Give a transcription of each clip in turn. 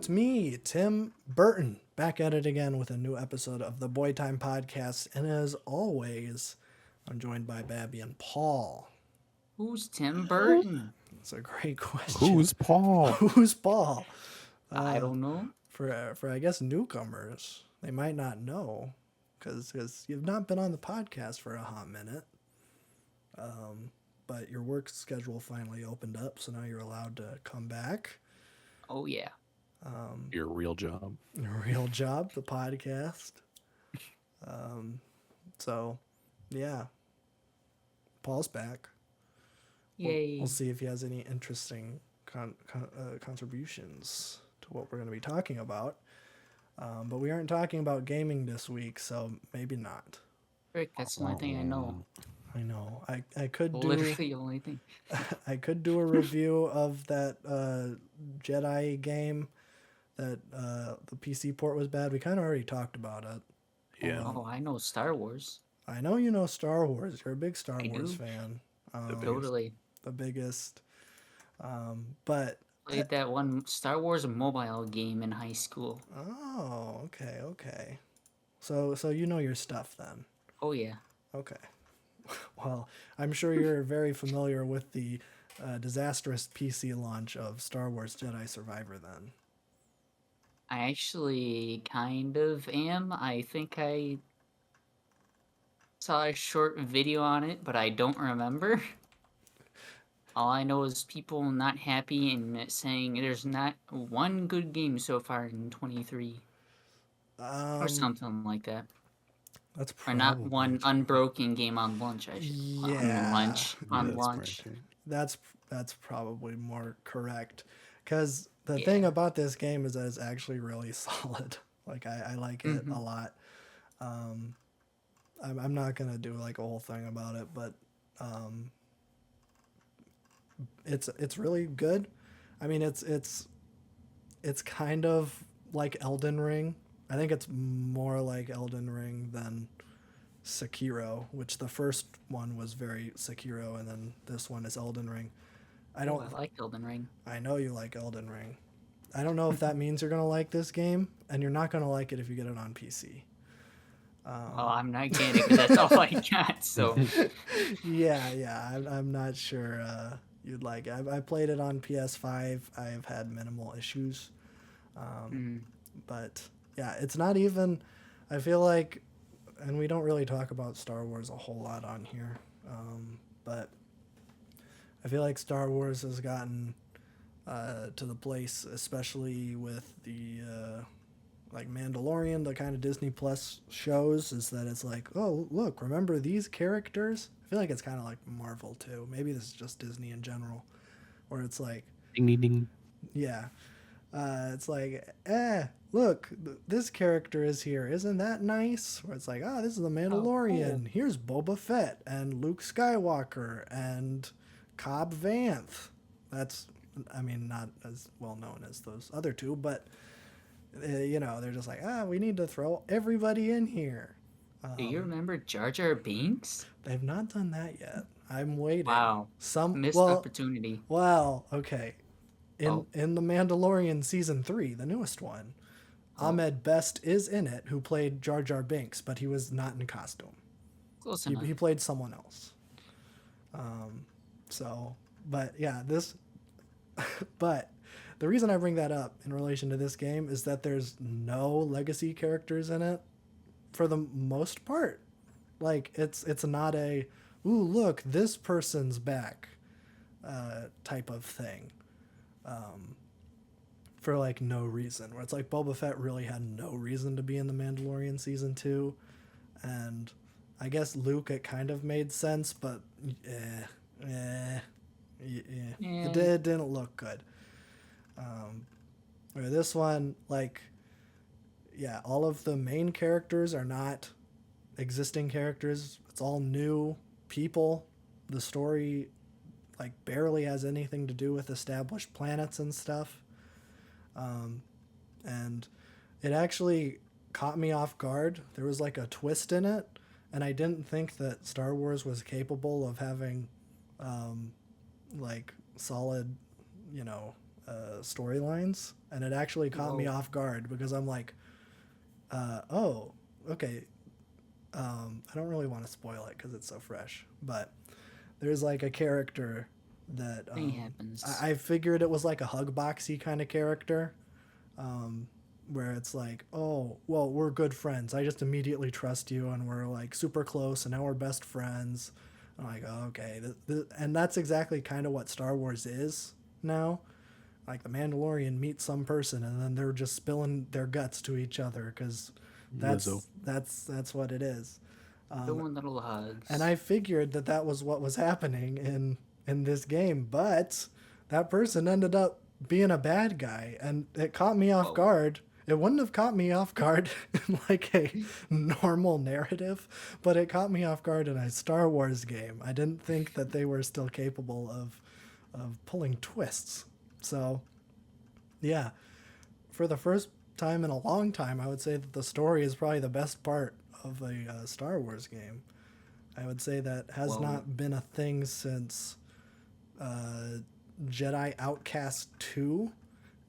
it's me, Tim Burton, back at it again with a new episode of the Boy Time Podcast. And as always, I'm joined by Babby and Paul. Who's Tim Burton? It's a great question. Who's Paul? Who's Paul? I don't know. For I guess newcomers, they might not know because you've not been on the podcast for a hot minute. But your work schedule finally opened up, so now you're allowed to come back. Oh, yeah. Your real job. Your real job, the podcast. So, yeah. Paul's back. Yay. We'll see if he has any interesting contributions to what we're going to be talking about. But we aren't talking about gaming this week, so maybe not. Rick, that's the only thing I know. I know. I could do Literally the only thing. I could do a review of that Jedi game that the PC port was bad. We kind of already talked about it. Yeah. Oh, I know Star Wars. I know you know Star Wars. You're a big Star Wars do. fan. Totally. The biggest. But Played that one Star Wars mobile game in high school. oh, okay. So you know your stuff then. Oh, yeah. Okay. Well, I'm sure you're very familiar with the disastrous PC launch of Star Wars Jedi Survivor then. I actually kind of am. I think I saw a short video on it, but I don't remember. All I know is people not happy and saying there's not one good game so far in 23. Or something like that. That's Or probably not one unbroken game on lunch, I should. Yeah. On launch. That's probably more correct. Because the thing about this game is that it's actually really solid. Like I like it a lot. I'm not gonna do like a whole thing about it, but it's really good. I mean, it's kind of like Elden Ring. I think it's more like Elden Ring than Sekiro, which the first one was very Sekiro, and then this one is Elden Ring. I like Elden Ring. I know you like Elden Ring. I don't know if that means you're gonna like this game, and you're not gonna like it if you get it on PC. Oh, I'm not getting it because that's all I got. So Yeah. I'm not sure you'd like it. I played it on PS5. I've had minimal issues, but yeah, it's not even. I feel like, and we don't really talk about Star Wars a whole lot on here, but I feel like Star Wars has gotten to the place, especially with the like Mandalorian, the kind of Disney Plus shows, is that it's like, oh, look, remember these characters? I feel like it's kind of like Marvel too. Maybe this is just Disney in general, where it's like, Ding, ding, ding. yeah, it's like, look, this character is here. Isn't that nice? Where it's like, this is the Mandalorian. cool. Here's Boba Fett and Luke Skywalker and Cobb Vanth. That's, I mean, not as well known as those other two, but they're just like, we need to throw everybody in here. do you remember Jar Jar Binks? They've not done that yet. I'm waiting. Wow. Missed opportunity. Well, okay. In the Mandalorian season 3, the newest one, Ahmed Best is in it, who played Jar Jar Binks, but he was not in costume. Close enough. He played someone else. But yeah, but the reason I bring that up in relation to this game is that there's no legacy characters in it for the most part. Like it's not a, ooh, look, this person's back type of thing. For like no reason, where it's like Boba Fett really had no reason to be in the Mandalorian season 2, and I guess Luke, it kind of made sense, but it didn't look good. Where this one, like, yeah, all of the main characters are not existing characters. It's all new people. The story like barely has anything to do with established planets and stuff. And it actually caught me off guard. There was like a twist in it, and I didn't think that Star Wars was capable of having like solid, storylines, and it actually caught me Whoa. off guard because I'm like, oh, okay. I don't really want to spoil it because it's so fresh, but there's like a character that Thing happens. I figured it was like a hug boxy kind of character, where it's like, oh, well, we're good friends. I just immediately trust you, and we're like super close, and now we're best friends. I'm like, oh, okay, and that's exactly kind of what Star Wars is now. Like the Mandalorian meets some person, and then they're just spilling their guts to each other because Lizzo. that's what it is. Doing little hugs. And I figured that was what was happening in this game, but that person ended up being a bad guy, and it caught me off Whoa. guard. It wouldn't have caught me off guard in like a normal narrative, but it caught me off guard in a Star Wars game. I didn't think that they were still capable of pulling twists. So, yeah, for the first time in a long time, I would say that the story is probably the best part of a Star Wars game. I would say that has Whoa. not been a thing since Jedi Outcast 2,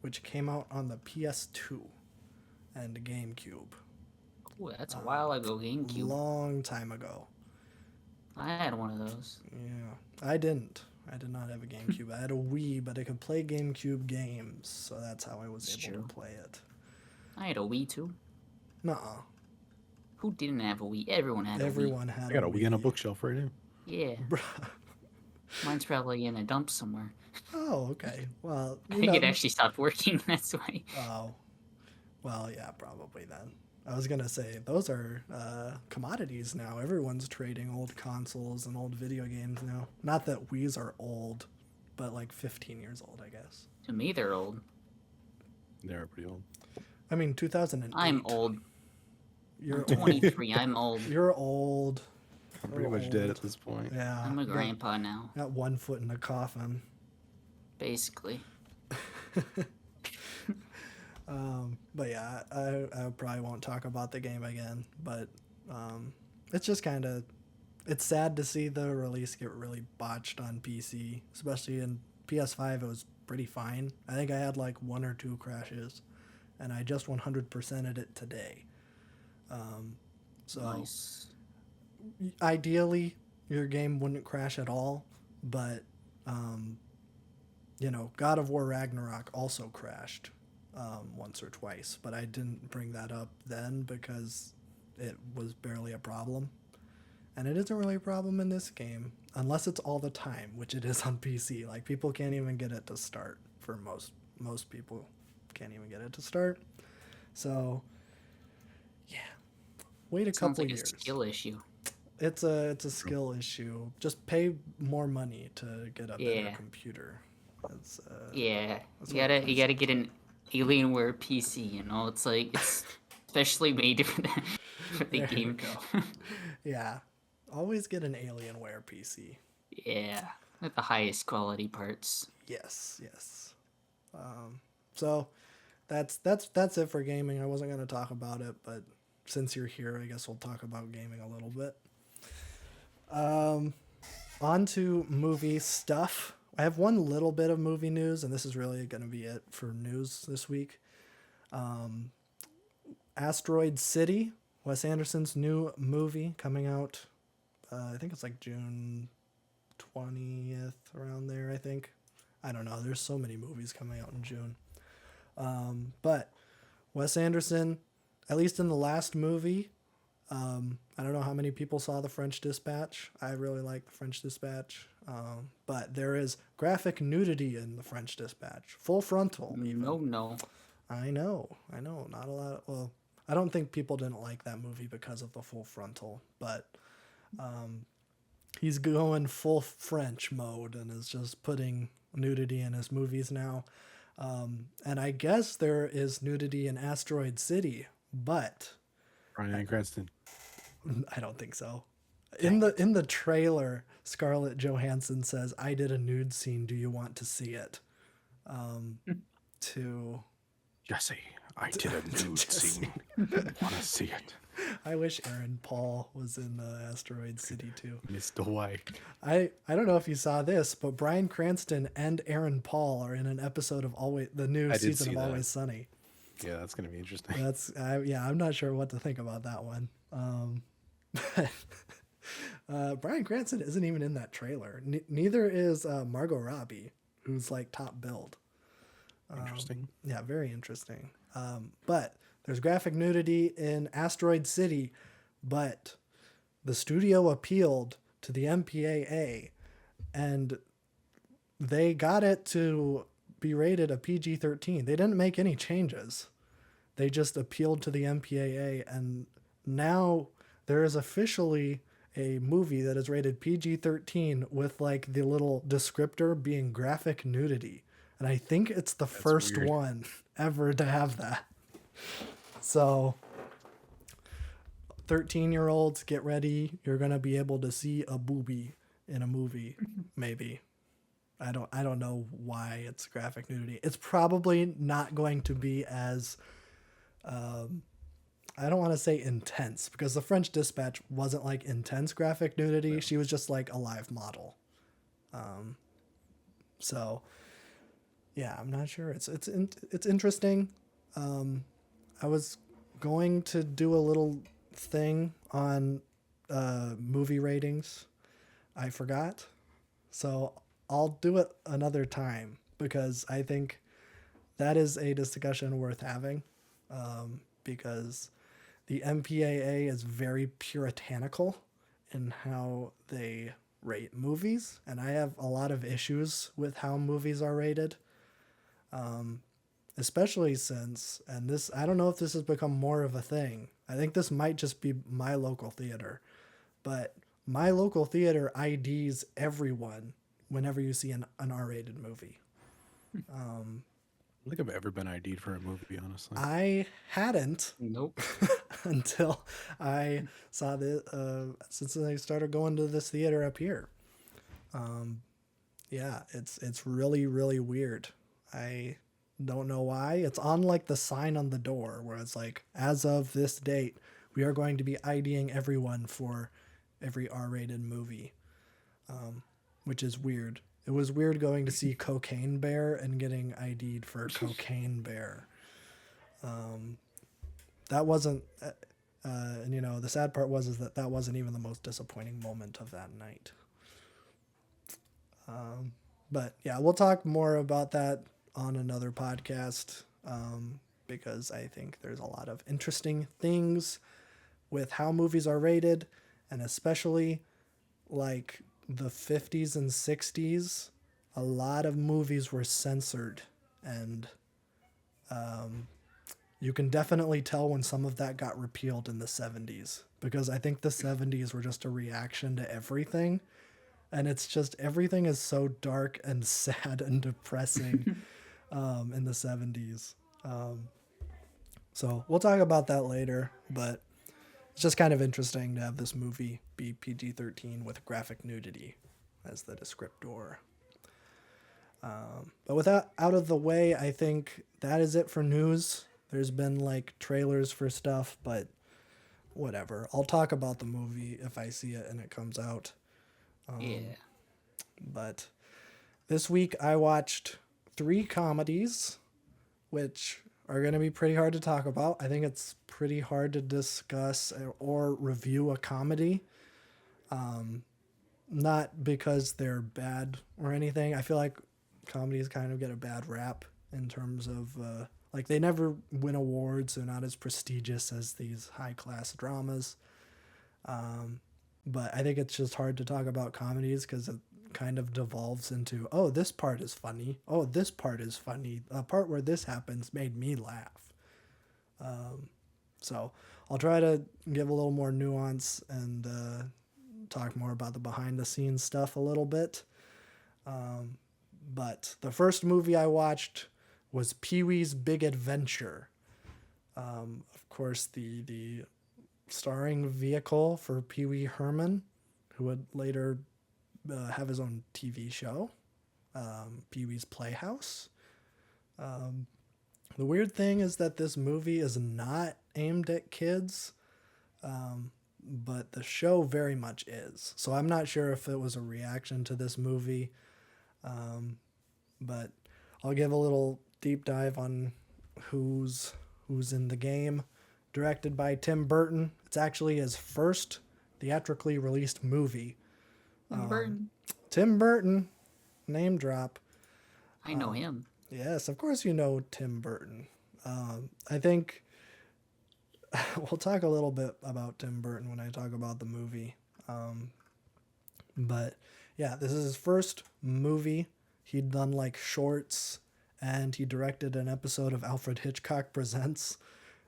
which came out on the PS2 and GameCube. Ooh, that's a while ago. GameCube. Long time ago. I had one of those. Yeah, I didn't. I did not have a GameCube. I had a Wii, but I could play GameCube games, so that's how I was It's able true. to play it. I had a Wii too. Nuh-uh. Who didn't have a Wii? Everyone had a Wii. Everyone had I got a Wii on a bookshelf right here. Yeah. Mine's probably in a dump somewhere. Oh, okay. Well, I think it actually stopped working. That's why. Oh, well, yeah, probably then. I was gonna say those are commodities now. Everyone's trading old consoles and old video games now. Not that Wii's are old, but like 15 years old, I guess. To me, they're old. They're pretty old. I mean, 2008. I'm old. You're I'm 23. I'm old. You're old. I'm pretty much dead at this point. Yeah. I'm a you got- grandpa now, Got 1 foot in a coffin. basically. But yeah, I probably won't talk about the game again. But it's just kind of, it's sad to see the release get really botched on PC, especially in PS5. It was pretty fine. I think I had like 1 or 2 crashes, and I just 100%ed it today. So Nice. ideally, your game wouldn't crash at all, but God of War Ragnarok also crashed once or twice, but I didn't bring that up then because it was barely a problem. And it isn't really a problem in this game, unless it's all the time, which it is on PC. Like, people can't even get it to start. For most people can't even get it to start. So, yeah. Wait a Sounds couple like a years. skill issue. It's a skill issue. Just pay more money to get a better Yeah. computer. It's, Yeah, That's you what gotta it you gotta get an Alienware PC. You know, it's like it's especially made for the There you game. go. Yeah. Always get an Alienware PC. Yeah, with the highest quality parts. Yes. So that's it for gaming. I wasn't going to talk about it, but since you're here, I guess we'll talk about gaming a little bit. On to movie stuff. I have one little bit of movie news, and this is really going to be it for news this week. Asteroid City, Wes Anderson's new movie coming out. I think it's like June 20th, around there, I think. I don't know. There's so many movies coming out in June. But Wes Anderson, at least in the last movie, I don't know how many people saw The French Dispatch. I really like The French Dispatch. But there is graphic nudity in The French Dispatch. Full frontal, even. No. I know. Not a lot. Well, I don't think people didn't like that movie because of the full frontal, but he's going full French mode and is just putting nudity in his movies now. And I guess there is nudity in Asteroid City, but Bryan Cranston. I don't think so. In the trailer, Scarlett Johansson says, "I did a nude scene. Do you want to see it?" To Jesse, I did a nude Jesse. scene. Want to see it? I wish Aaron Paul was in Asteroid City too. Mr. White. I don't know if you saw this, but Bryan Cranston and Aaron Paul are in an episode of the new I did season see of that. Always Sunny. Yeah, that's gonna be interesting. Yeah, I'm not sure what to think about that one. Bryan Cranston isn't even in that trailer. Neither is Margot Robbie, who's like top billed. Interesting. Yeah, very interesting. But there's graphic nudity in Asteroid City, but the studio appealed to the MPAA and they got it to be rated a PG-13. They didn't make any changes. They just appealed to the MPAA, and now there is officially a movie that is rated PG-13 with like the little descriptor being graphic nudity. And I think it's the first weird. one ever to have that. So 13-year-olds, get ready. You're going to be able to see a boobie in a movie, maybe. I don't know why it's graphic nudity. It's probably not going to be as I don't want to say intense, because the French Dispatch wasn't like intense graphic nudity. No. She was just like a live model. So yeah, I'm not sure. It's interesting. I was going to do a little thing on movie ratings. I forgot. So I'll do it another time, because I think that is a discussion worth having. Because the MPAA is very puritanical in how they rate movies, and I have a lot of issues with how movies are rated. Especially since, and this, I don't know if this has become more of a thing. I think this might just be my local theater, but my local theater IDs everyone whenever you see an R-rated movie. I don't think I've ever been ID'd for a movie, honestly. I hadn't Nope. until I saw since I started going to this theater up here. Yeah, it's really, really weird. I don't know why. It's on like the sign on the door where it's like, as of this date, we are going to be IDing everyone for every R-rated movie, which is weird. It was weird going to see Cocaine Bear and getting ID'd for Cocaine Bear. That wasn't, and you know, the sad part was that wasn't even the most disappointing moment of that night. But yeah, we'll talk more about that on another podcast, because I think there's a lot of interesting things with how movies are rated, and especially like the 50s and 60s, a lot of movies were censored, and you can definitely tell when some of that got repealed in the 70s, because I think the 70s were just a reaction to everything, and it's just everything is so dark and sad and depressing in the 70s. So we'll talk about that later, but it's just kind of interesting to have this movie be PG-13 with graphic nudity as the descriptor. But with that out of the way, I think that is it for news. There's been like trailers for stuff, but whatever. I'll talk about the movie if I see it and it comes out. Yeah. But this week I watched 3 comedies, which are going to be pretty hard to talk about. I think it's pretty hard to discuss or review a comedy. Not because they're bad or anything. I feel like comedies kind of get a bad rap in terms of, like, they never win awards. They're not as prestigious as these high-class dramas. But I think it's just hard to talk about comedies because it kind of devolves into, oh, this part is funny. Oh, this part is funny. The part where this happens made me laugh. So I'll try to give a little more nuance and talk more about the behind-the-scenes stuff a little bit. But the first movie I watched was Pee-wee's Big Adventure. Of course, the starring vehicle for Pee Wee Herman, who would later have his own TV show, Pee Wee's Playhouse. The weird thing is that this movie is not aimed at kids. but the show very much is. So I'm not sure if it was a reaction to this movie, but I'll give a little deep dive on who's in the game. Directed by Tim Burton. It's actually his first theatrically released movie. Burton. Tim Burton, name drop. I know him. Yes, of course you know Tim Burton. I think we'll talk a little bit about Tim Burton when I talk about the movie. But yeah, this is his first movie. He'd done like shorts, and he directed an episode of Alfred Hitchcock Presents,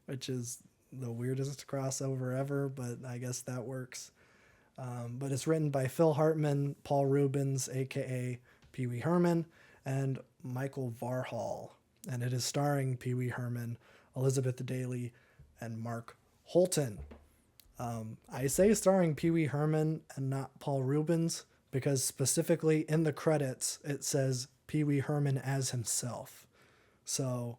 which is the weirdest crossover ever, but I guess that works. But it's written by Phil Hartman, Paul Rubens, aka Pee Wee Herman, and Michael Varhall. And it is starring Pee Wee Herman, Elizabeth Daily, and Mark Holton. I say starring Pee Wee Herman and not Paul Rubens because specifically in the credits it says Pee Wee Herman as himself. So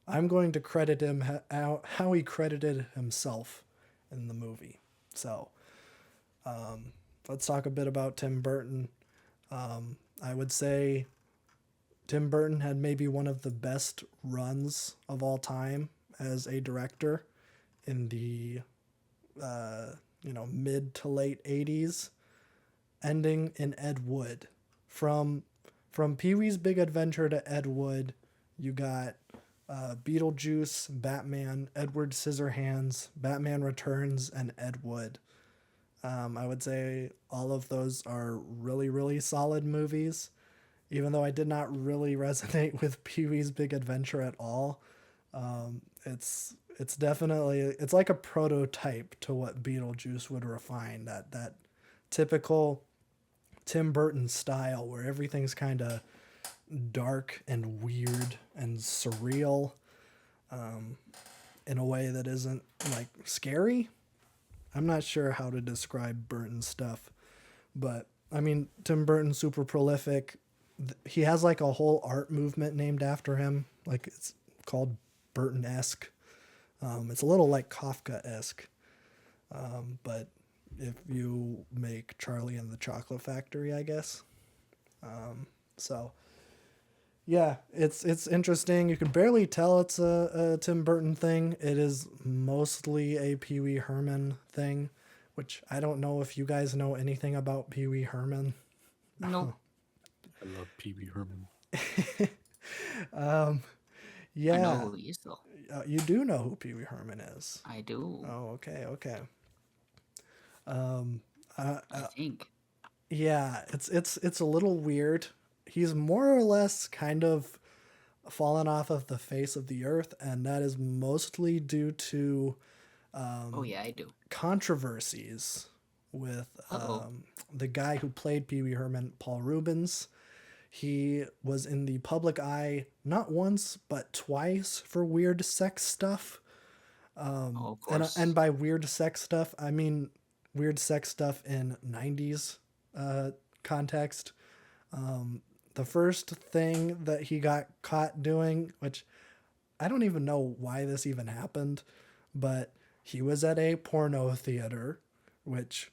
I'm going to credit him how he credited himself in the movie. So let's talk a bit about Tim Burton. I would say Tim Burton had maybe one of the best runs of all time as a director in the mid to late 80s, ending in Ed Wood. From Pee-wee's Big Adventure to Ed Wood, you got Beetlejuice, Batman, Edward Scissorhands, Batman Returns, and Ed Wood. I would say all of those are really, really solid movies, even though I did not really resonate with Pee-wee's Big Adventure at all. It's definitely, it's like a prototype to what Beetlejuice would refine, that typical Tim Burton style where everything's kind of dark and weird and surreal, in a way that isn't like scary. I'm not sure how to describe Burton's stuff, but I mean, Tim Burton's super prolific. He has like a whole art movement named after him. Like it's called Burton-esque. It's a little like Kafka-esque. But if you make Charlie and the Chocolate Factory, I guess. So yeah, it's interesting. You can barely tell it's a Tim Burton thing. It is mostly a Pee Wee Herman thing, which I don't know if you guys know anything about Pee Wee Herman. Nope. I love Pee Wee Herman. Yeah. I know who he is, though. You do know who Pee Wee Herman is. I do. Oh, okay. I think. Yeah, it's a little weird. He's more or less kind of fallen off of the face of the earth, and that is mostly due to Oh yeah, I do. controversies with the guy who played Pee Wee Herman, Paul Rubens. He was in the public eye not once but twice for weird sex stuff. Of course. And by weird sex stuff, I mean weird sex stuff in 90s context. The first thing that he got caught doing, which I don't even know why this even happened, but he was at a porno theater, which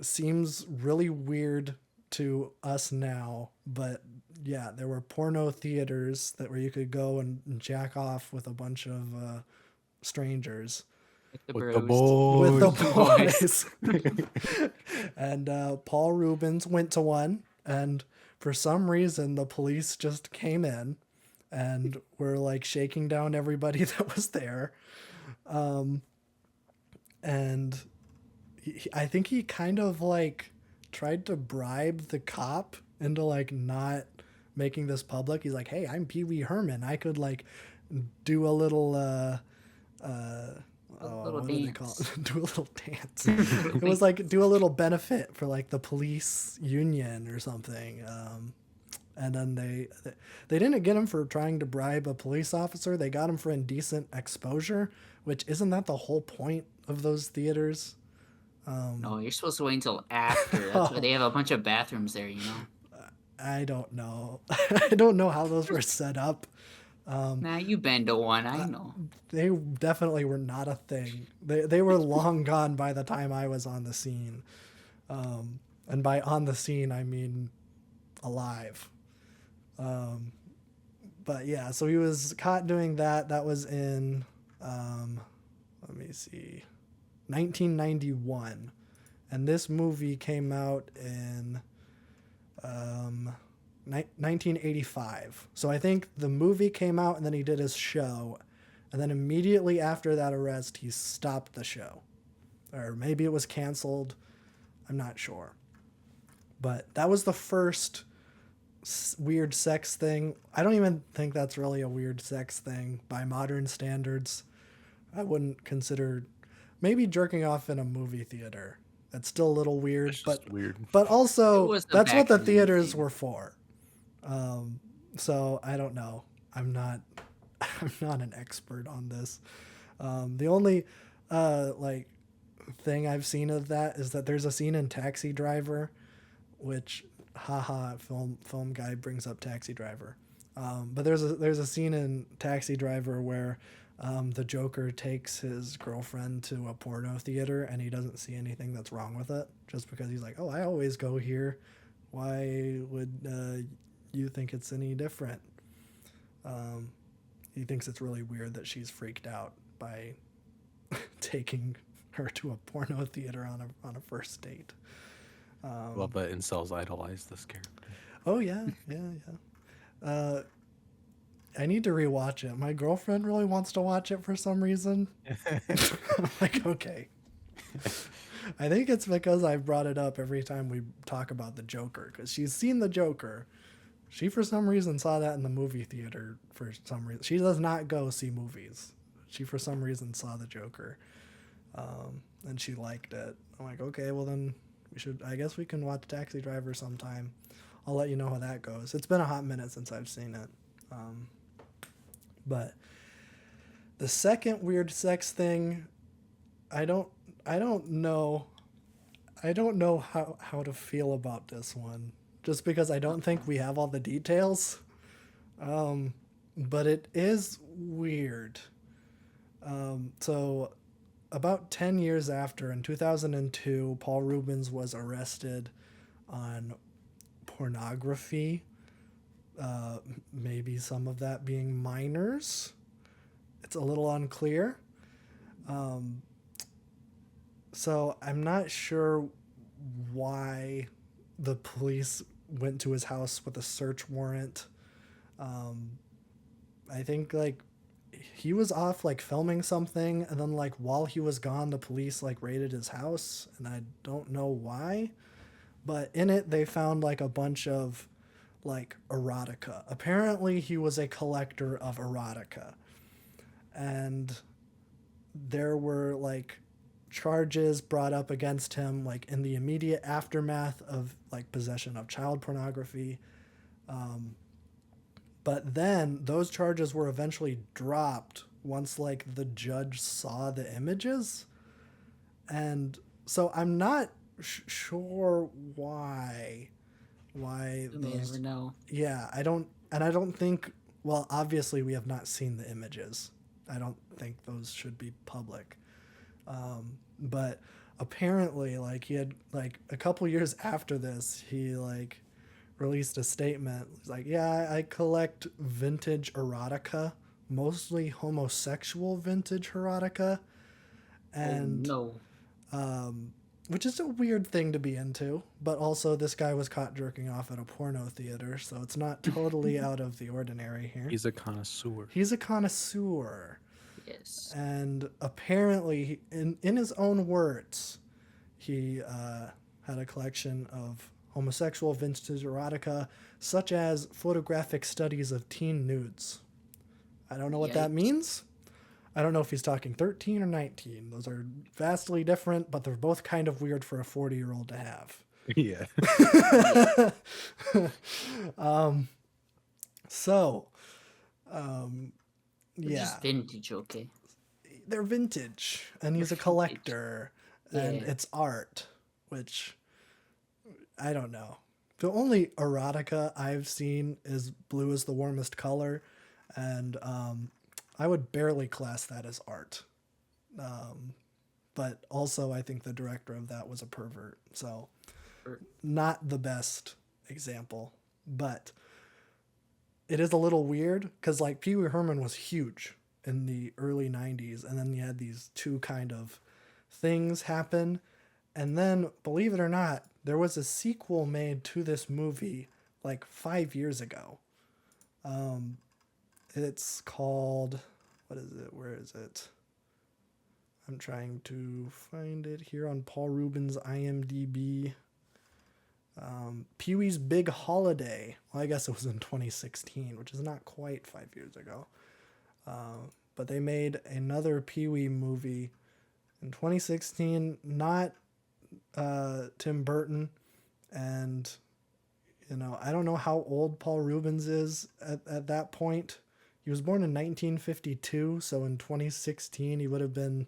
seems really weird to us now, but yeah, there were porno theaters where you could go and jack off with a bunch of strangers. With the bros. With boys. the boys. And Paul Rubens went to one, and for some reason the police just came in and were like shaking down everybody that was there. And I think he kind of like tried to bribe the cop into like not making this public. He's like, "Hey, I'm Pee Wee Herman. I could like do a little what do they call it? Do a little dance." It was like do a little benefit for like the police union or something. And then they didn't get him for trying to bribe a police officer. They got him for indecent exposure, which isn't that the whole point of those theaters? No, you're supposed to wait until after. That's why they have a bunch of bathrooms there, you know? I don't know. I don't know how those were set up, Nah, you been to one, I know. They definitely were not a thing. They were long gone by the time I was on the scene. And by on the scene, I mean alive. But yeah, so he was caught doing that. That was in, let me see, 1991. And this movie came out in 1985. So I think the movie came out and then he did his show. And then immediately after that arrest, he stopped the show. Or maybe it was canceled. I'm not sure. But that was the first weird sex thing. I don't even think that's really a weird sex thing by modern standards. I wouldn't consider maybe jerking off in a movie theater. That's still a little weird, It's just weird. but It also was the that's what the back theaters movie. were for. So I don't know. I'm not I'm not an expert on this. The only like thing I've seen of that is that there's a scene in Taxi Driver, which haha film guy brings up Taxi Driver. But there's a scene in Taxi Driver where the Joker takes his girlfriend to a porno theater and he doesn't see anything that's wrong with it, just because he's like, oh, I always go here. Why would you think it's any different? He thinks it's really weird that she's freaked out by taking her to a porno theater on a first date. Love that incels idolize this character. Oh yeah. I need to rewatch it. My girlfriend really wants to watch it for some reason. I'm like, okay. I think it's because I've brought it up every time we talk about the Joker, because she's seen the Joker. She, for some reason, saw that in the movie theater for some reason. She does not go see movies. She, for some reason, saw the Joker. And she liked it. I'm like, okay, well then I guess we can watch Taxi Driver sometime. I'll let you know how that goes. It's been a hot minute since I've seen it. But the second weird sex thing, I don't know how to feel about this one, just because I don't think we have all the details. But it is weird. So about 10 years after, in 2002, Paul Rubens was arrested on pornography. Maybe some of that being minors. It's a little unclear. So I'm not sure why the police went to his house with a search warrant. I think like he was off like filming something, and then like while he was gone, the police like raided his house, and I don't know why. But in it, they found like a bunch of like erotica. Apparently, he was a collector of erotica. And there were like charges brought up against him like in the immediate aftermath of like possession of child pornography. But then those charges were eventually dropped once like the judge saw the images. And so I'm not sure why You may those. never know. Yeah, I don't think, well, obviously we have not seen the images. I don't think those should be public. But apparently like he had like a couple years after this, he like released a statement. He's like, yeah, I collect vintage erotica, mostly homosexual vintage erotica. And Oh no. which is a weird thing to be into, but also this guy was caught jerking off at a porno theater, so it's not totally out of the ordinary here. He's a connoisseur. He's a connoisseur. Yes. And apparently, in his own words, he had a collection of homosexual vintage erotica, such as photographic studies of teen nudes. I don't know what that Yikes. means. I don't know if he's talking 13 or 19. Those are vastly different, but they're both kind of weird for a 40-year-old to have. Yeah. So, They're yeah, just vintage, okay? they're vintage, and he's a They're vintage. collector, and Yeah. it's art, which I don't know. The only erotica I've seen is Blue is the Warmest Color, and I would barely class that as art. But also, I think the director of that was a pervert, so Or- not the best example. But it is a little weird because like Pee Wee Herman was huge in the early 90s, and then you had these two kind of things happen, and then believe it or not, there was a sequel made to this movie like 5 years ago. It's called, what is it, where is it, I'm trying to find it here on Paul Rubin's IMDb. Pee-wee's Big Holiday. Well, I guess it was in 2016, which is not quite 5 years ago. But they made another Pee-wee movie in 2016, not Tim Burton. And, you know, I don't know how old Paul Rubens is at that point. He was born in 1952, so in 2016 he would have been,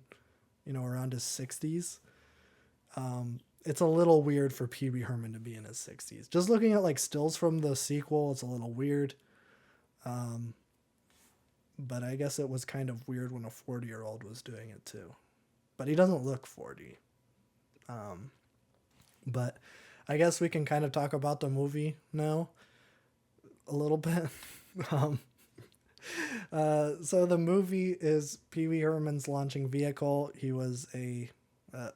you know, around his 60s. It's a little weird for Pee Wee Herman to be in his 60s. Just looking at like stills from the sequel, it's a little weird. But I guess it was kind of weird when a 40-year-old was doing it too. But he doesn't look 40. But I guess we can kind of talk about the movie now a little bit. So the movie is Pee Wee Herman's launching vehicle. He was a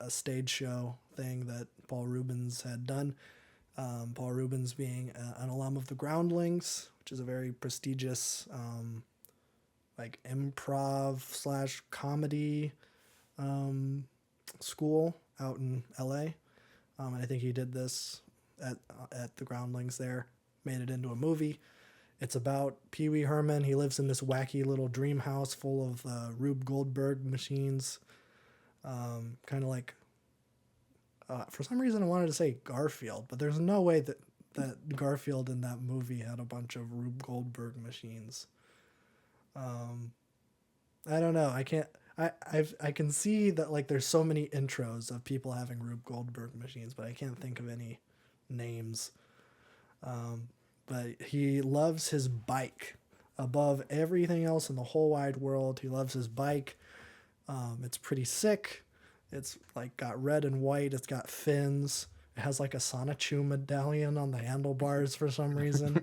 stage show thing that Paul Rubens had done. Paul Rubens being an alum of the Groundlings, which is a very prestigious like improv / comedy school out in LA. And I think he did this at the Groundlings there, made it into a movie. It's about Pee Wee Herman. He lives in this wacky little dream house full of Rube Goldberg machines. Kind of like, for some reason I wanted to say Garfield, but there's no way that Garfield in that movie had a bunch of Rube Goldberg machines. I don't know. I can see that like there's so many intros of people having Rube Goldberg machines, but I can't think of any names. But he loves his bike above everything else in the whole wide world. He loves his bike. It's pretty sick. It's like got red and white. It's got fins. It has like a Sonichu medallion on the handlebars for some reason.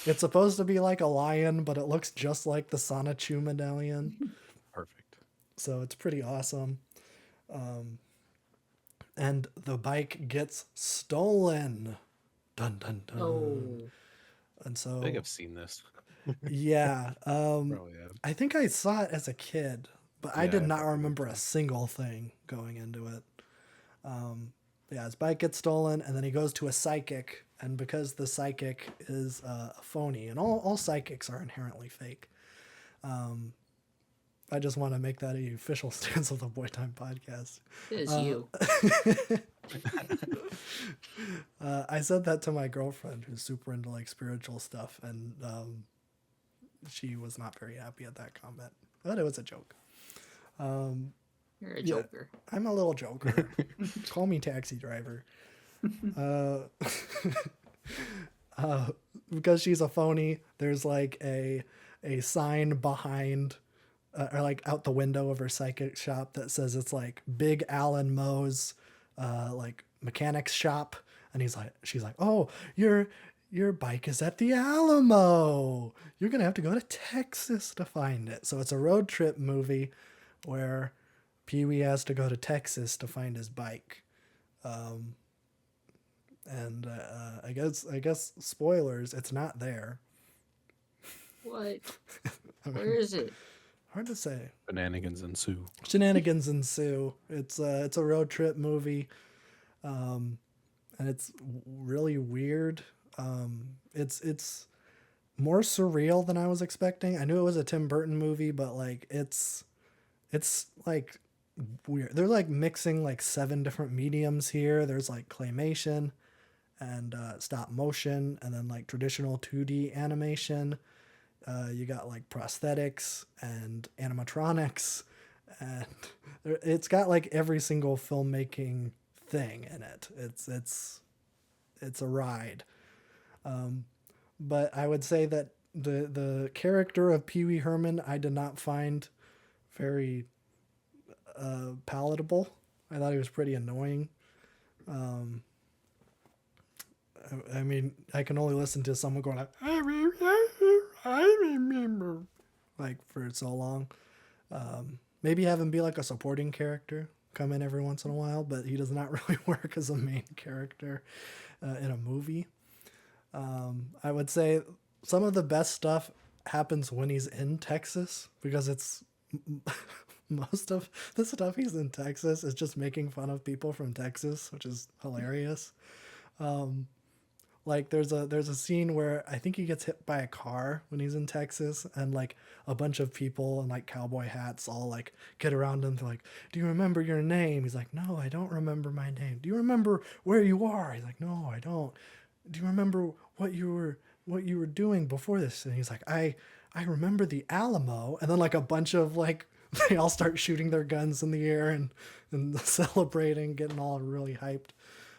It's supposed to be like a lion, but it looks just like the Sonichu medallion. Perfect. So it's pretty awesome. And the bike gets stolen. Dun, dun, dun. Oh, And so, I think I've seen this. yeah. Probably have. I think I saw it as a kid, but I Yeah, did I not probably remember did. a single thing going into it. Yeah, his bike gets stolen, and then he goes to a psychic, and because the psychic is a phony, and all psychics are inherently fake. I just want to make that a official stance of the Boy Time podcast. it is you. I said that to my girlfriend, who's super into like spiritual stuff, and she was not very happy at that comment. But it was a joke. You're a joker. I'm a little joker. Call me taxi driver. Because she's a phony, there's like a sign behind or like out the window of her psychic shop that says it's like Big Alan Moe's like mechanics shop, and she's like, oh, your bike is at the Alamo. You're gonna have to go to Texas to find it. So it's a road trip movie where Pee Wee has to go to Texas to find his bike. And I guess spoilers, it's not there. What? I mean, Where is it? hard to say. Shenanigans ensue. Shenanigans ensue. It's a road trip movie, and it's really weird. It's more surreal than I was expecting. I knew it was a Tim Burton movie, but like it's like weird. They're like mixing like 7 different mediums here. There's like claymation and stop motion, and then like traditional 2D animation. You got like prosthetics and animatronics, and it's got like every single filmmaking thing in it. It's a ride. But I would say that the character of Pee Wee Herman I did not find very palatable. I thought he was pretty annoying. I mean, I can only listen to someone going like, I remember, like for so long. Maybe have him be like a supporting character, come in every once in a while, but he does not really work as a main character in a movie. I would say some of the best stuff happens when he's in Texas because it's most of the stuff he's in Texas is just making fun of people from Texas, which is hilarious. Like there's a scene where I think he gets hit by a car when he's in Texas, and like a bunch of people in like cowboy hats all like get around him. They're like, "Do you remember your name?" He's like, "No, I don't remember my name." "Do you remember where you are?" He's like, "No, I don't." "Do you remember what you were doing before this?" And he's like, I remember the Alamo." And then like a bunch of like they all start shooting their guns in the air and celebrating, getting all really hyped.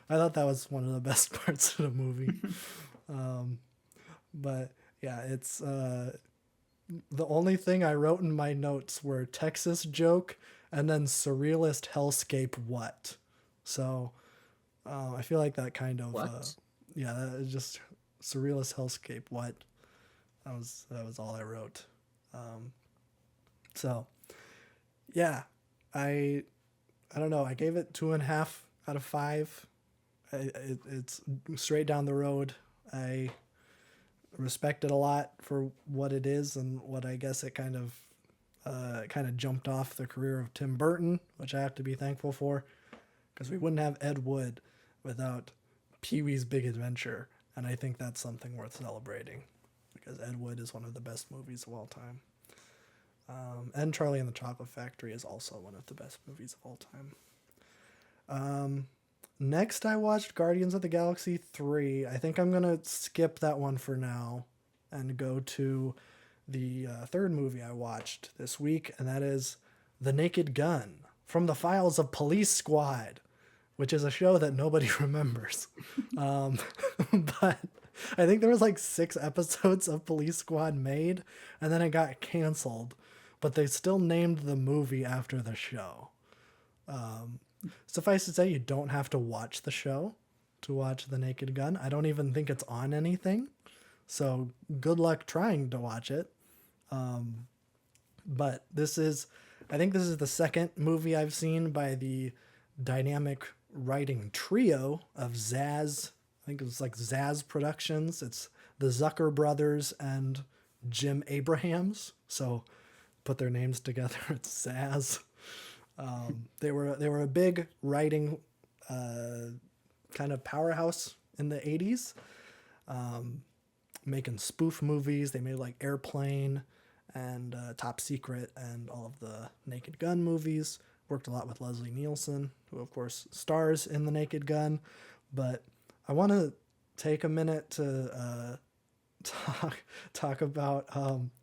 I thought that was one of the best parts of the movie. But yeah, it's the only thing I wrote in my notes were Texas joke and then surrealist hellscape what. So I feel like that kind of What? yeah, that is just surrealist hellscape what. That was all I wrote. So yeah, I don't know. I gave it 2.5 out of 5. It's straight down the road. I respect it a lot for what it is and what I guess it kind of jumped off the career of Tim Burton, which I have to be thankful for, because we wouldn't have Ed Wood without Pee-wee's Big Adventure, and I think that's something worth celebrating because Ed Wood is one of the best movies of all time. And Charlie and the Chocolate Factory is also one of the best movies of all time. Next, I watched Guardians of the Galaxy 3. I think I'm going to skip that one for now and go to the third movie I watched this week, and that is The Naked Gun from the Files of Police Squad, which is a show that nobody remembers. But I think there was like 6 episodes of Police Squad made, and then it got canceled, but they still named the movie after the show. Suffice to say, you don't have to watch the show to watch The Naked Gun. I don't even think it's on anything. So good luck trying to watch it. But I think this is the second movie I've seen by the dynamic writing trio of Zaz. I think it was like Zaz Productions. It's the Zucker brothers and Jim Abrahams. So put their names together. It's Zaz. They were a big writing kind of powerhouse in the 80s, making spoof movies. They made like Airplane and Top Secret and all of the Naked Gun movies. Worked a lot with Leslie Nielsen, who of course stars in The Naked Gun. But I want to take a minute to talk about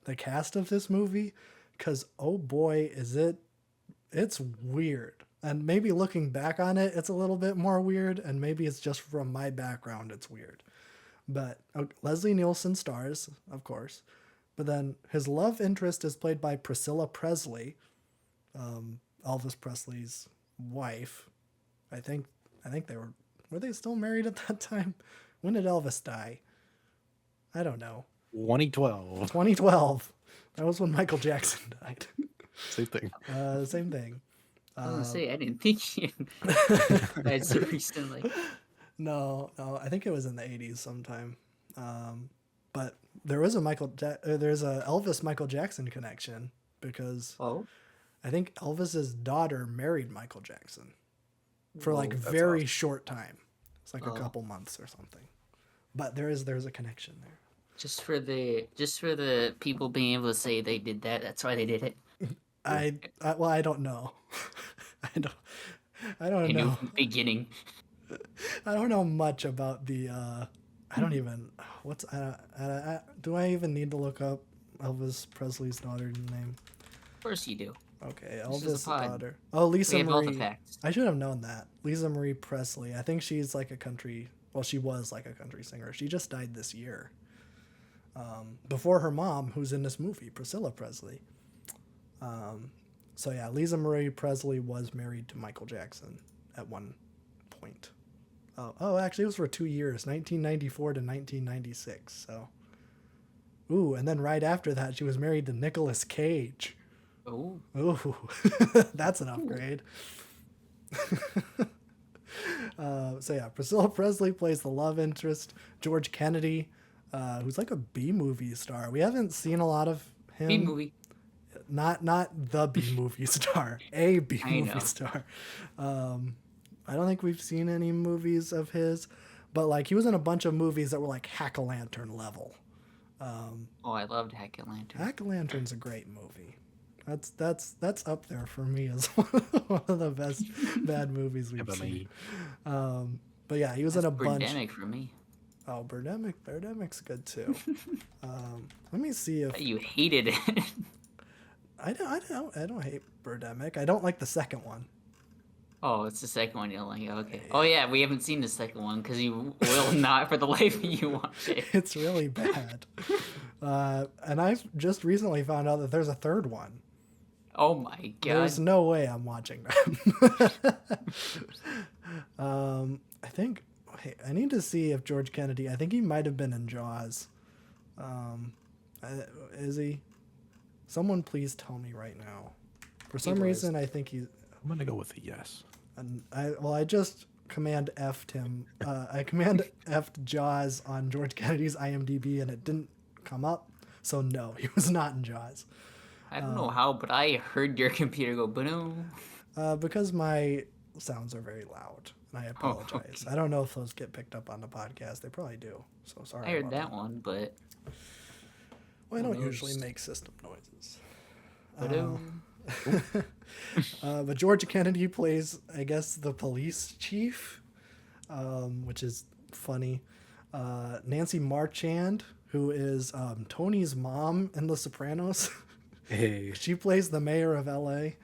the cast of this movie, because oh boy, it's weird. And maybe looking back on it, it's a little bit more weird, and maybe it's just from my background it's weird. But Leslie Nielsen stars, of course. But then his love interest is played by Priscilla Presley, Elvis Presley's wife. I think they were they still married at that time? When did Elvis die? I don't know. 2012. 2012. That was when Michael Jackson died. Same thing. Same thing. I was gonna say, I didn't think you died so recently. No, I think it was in the 80s sometime. But there was there's a Elvis Michael Jackson connection, because Oh, I think Elvis's daughter married Michael Jackson for like That's very awesome. short time. It's like a Oh. couple months or something. But there's a connection there. just for the people being able to say they did that. That's why they did it. Well, I don't know. I don't I knew know. from the beginning. I don't know much about the. I don't even. What's do I even need to look up Elvis Presley's daughter's name? Of course you do. Okay, This is Elvis' a pod. daughter. Oh, Lisa We have all the Marie. facts. I should have known that. Lisa Marie Presley. I think she's like a country. Well, she was like a country singer. She just died this year. before her mom, who's in this movie, Priscilla Presley. So yeah, Lisa Marie Presley was married to Michael Jackson at one point. Actually, it was for 2 years, 1994 to 1996. So, and then right after that, she was married to Nicolas Cage. Oh. Ooh, that's an upgrade. So yeah, Priscilla Presley plays the love interest. George Kennedy, who's like a B movie star. We haven't seen a lot of him. B movie. Not the B movie star, a B I movie know. star. I don't think we've seen any movies of his, but like he was in a bunch of movies that were like Hack-A-Lantern level. I loved Hack-A-Lantern. Hack-A-Lantern's a great movie. That's up there for me as one of the best bad movies we've seen. But yeah, he was in a bunch. Birdemic for me. Oh, Birdemic's good too. Let me see if You hated it. I don't hate Birdemic. I don't like the second one. Oh, it's the second one you don't like. Okay. Oh yeah, we haven't seen the second one because you will not for the life of you watch it. It's really bad. And I've just recently found out that there's a third one. Oh my god. There's no way I'm watching that. I think I need to see if George Kennedy. I think he might have been in Jaws. Is he? Someone please tell me right now. For some reason, I think he's. I'm gonna go with a yes. And I just Command F'd him. I Command F'd Jaws on George Kennedy's IMDb, and it didn't come up. So no, he was not in Jaws. I don't know how, but I heard your computer go boom. Because my sounds are very loud, and I apologize. okay. I don't know if those get picked up on the podcast. They probably do. So sorry. I heard about that one, but Well, I don't knows? usually make system noises. boom. But George Kennedy plays, I guess, the police chief, which is funny. Nancy Marchand, who is Tony's mom in The Sopranos. Hey. She plays the mayor of L.A.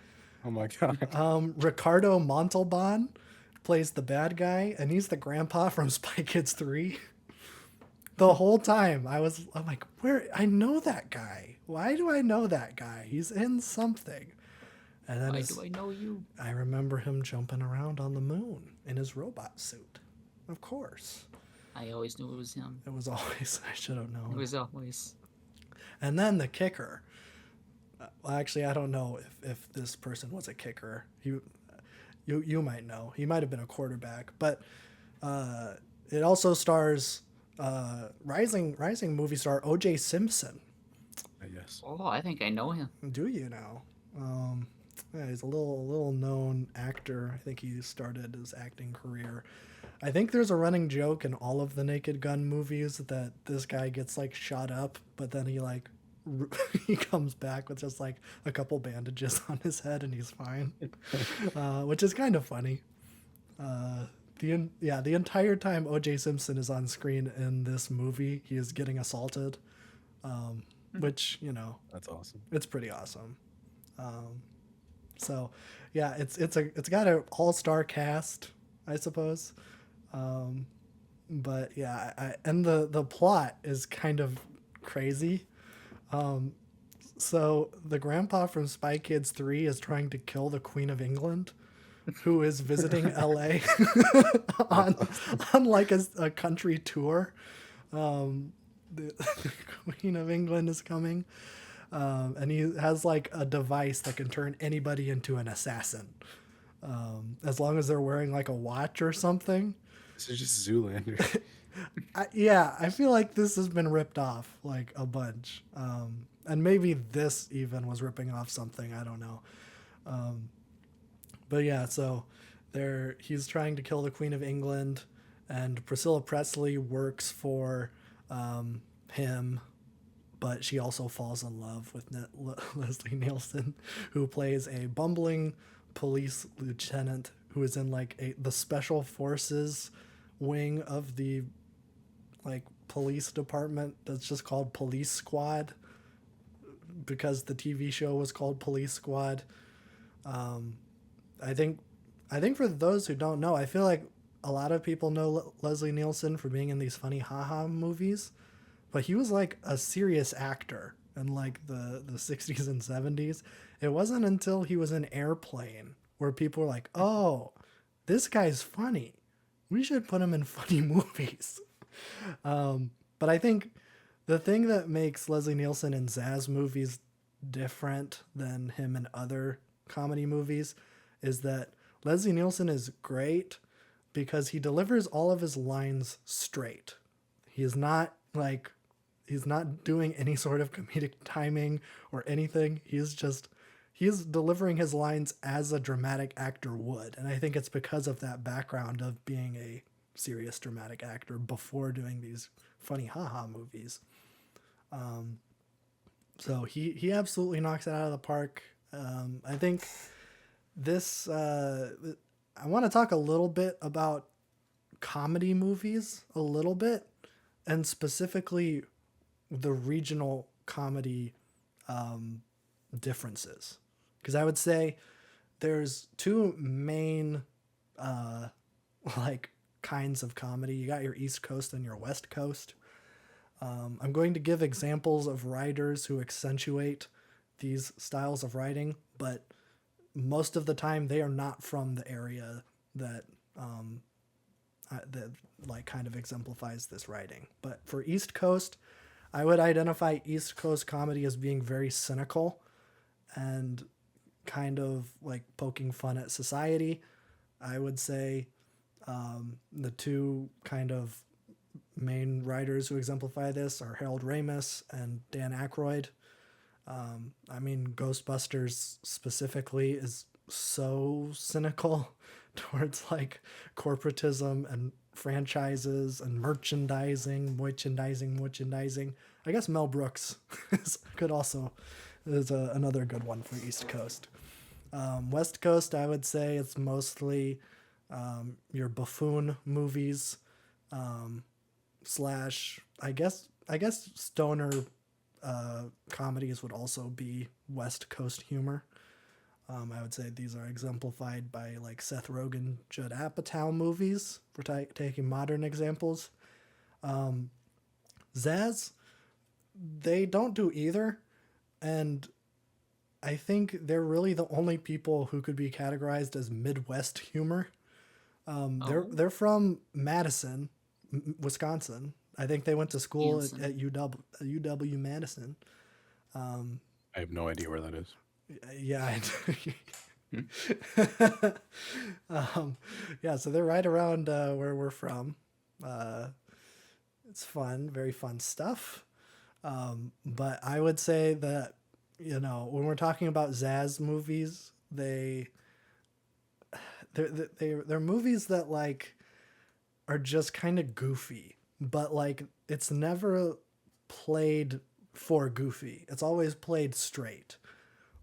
Oh my god. Ricardo Montalban plays the bad guy, and he's the grandpa from Spy Kids 3. The whole time I'm like, I know that guy. Why do I know that guy? He's in something. And then Why do I know you? I remember him jumping around on the moon in his robot suit. Of course. I always knew it was him. It was always, I should have known. It was always. And then the kicker. Well, actually, I don't know if this person was a kicker. You might know. He might have been a quarterback. But it also stars rising movie star O.J. Simpson. Yes. Oh, I think I know him. Do you now? Yeah, he's a little known actor. I think he started his acting career. I think there's a running joke in all of the Naked Gun movies that this guy gets like shot up, but then he like he comes back with just like a couple bandages on his head and he's fine, which is kind of funny. The entire time O.J. Simpson is on screen in this movie, he is getting assaulted, which That's awesome. it's pretty awesome. So yeah, it's got an all-star cast, I suppose. But yeah, and the plot is kind of crazy. So the grandpa from Spy Kids 3 is trying to kill the Queen of England, who is visiting LA on like a country tour. The Queen of England is coming. And he has like a device that can turn anybody into an assassin. As long as they're wearing like a watch or something. This is just Zoolander. I feel like this has been ripped off like a bunch. And maybe this even was ripping off something. I don't know. But yeah, so he's trying to kill the Queen of England, and Priscilla Presley works for him, but she also falls in love with Leslie Nielsen, who plays a bumbling police lieutenant who is in like the special forces wing of the like police department that's just called Police Squad because the TV show was called Police Squad. I think for those who don't know, I feel like a lot of people know Leslie Nielsen for being in these funny haha movies, but he was like a serious actor in like the 60s and 70s. It wasn't until he was in Airplane where people were like, "Oh, this guy's funny. We should put him in funny movies." But I think the thing that makes Leslie Nielsen in Zaz movies different than him in other comedy movies is that Leslie Nielsen is great because he delivers all of his lines straight. He is not like he's not doing any sort of comedic timing or anything. He's delivering his lines as a dramatic actor would. And I think it's because of that background of being a serious dramatic actor before doing these funny haha movies. So he absolutely knocks it out of the park. I think this I want to talk a little bit about comedy movies a little bit, and specifically the regional comedy differences, because I would say there's two main like kinds of comedy. You got your East Coast and your West Coast. I'm going to give examples of writers who accentuate these styles of writing, but most of the time they are not from the area that that like kind of exemplifies this writing. But for East Coast, I would identify East Coast comedy as being very cynical and kind of like poking fun at society. I would say the two kind of main writers who exemplify this are Harold Ramis and Dan Aykroyd. I mean, Ghostbusters specifically is so cynical towards like corporatism and franchises and merchandising. I guess Mel Brooks is another good one for East Coast. West Coast, I would say it's mostly your buffoon movies, slash I guess stoner comedies would also be West Coast humor. I would say these are exemplified by like Seth Rogen, Judd Apatow movies, for taking modern examples. Zaz, they don't do either, and I think they're really the only people who could be categorized as Midwest humor. They're from Madison, Wisconsin. I think they went to school at UW Madison. I have no idea where that is. Yeah. Yeah, so they're right around where we're from. It's fun, very fun stuff. But I would say that, when we're talking about Zaz movies, they're movies that like are just kind of goofy, but like it's never played for goofy. It's always played straight.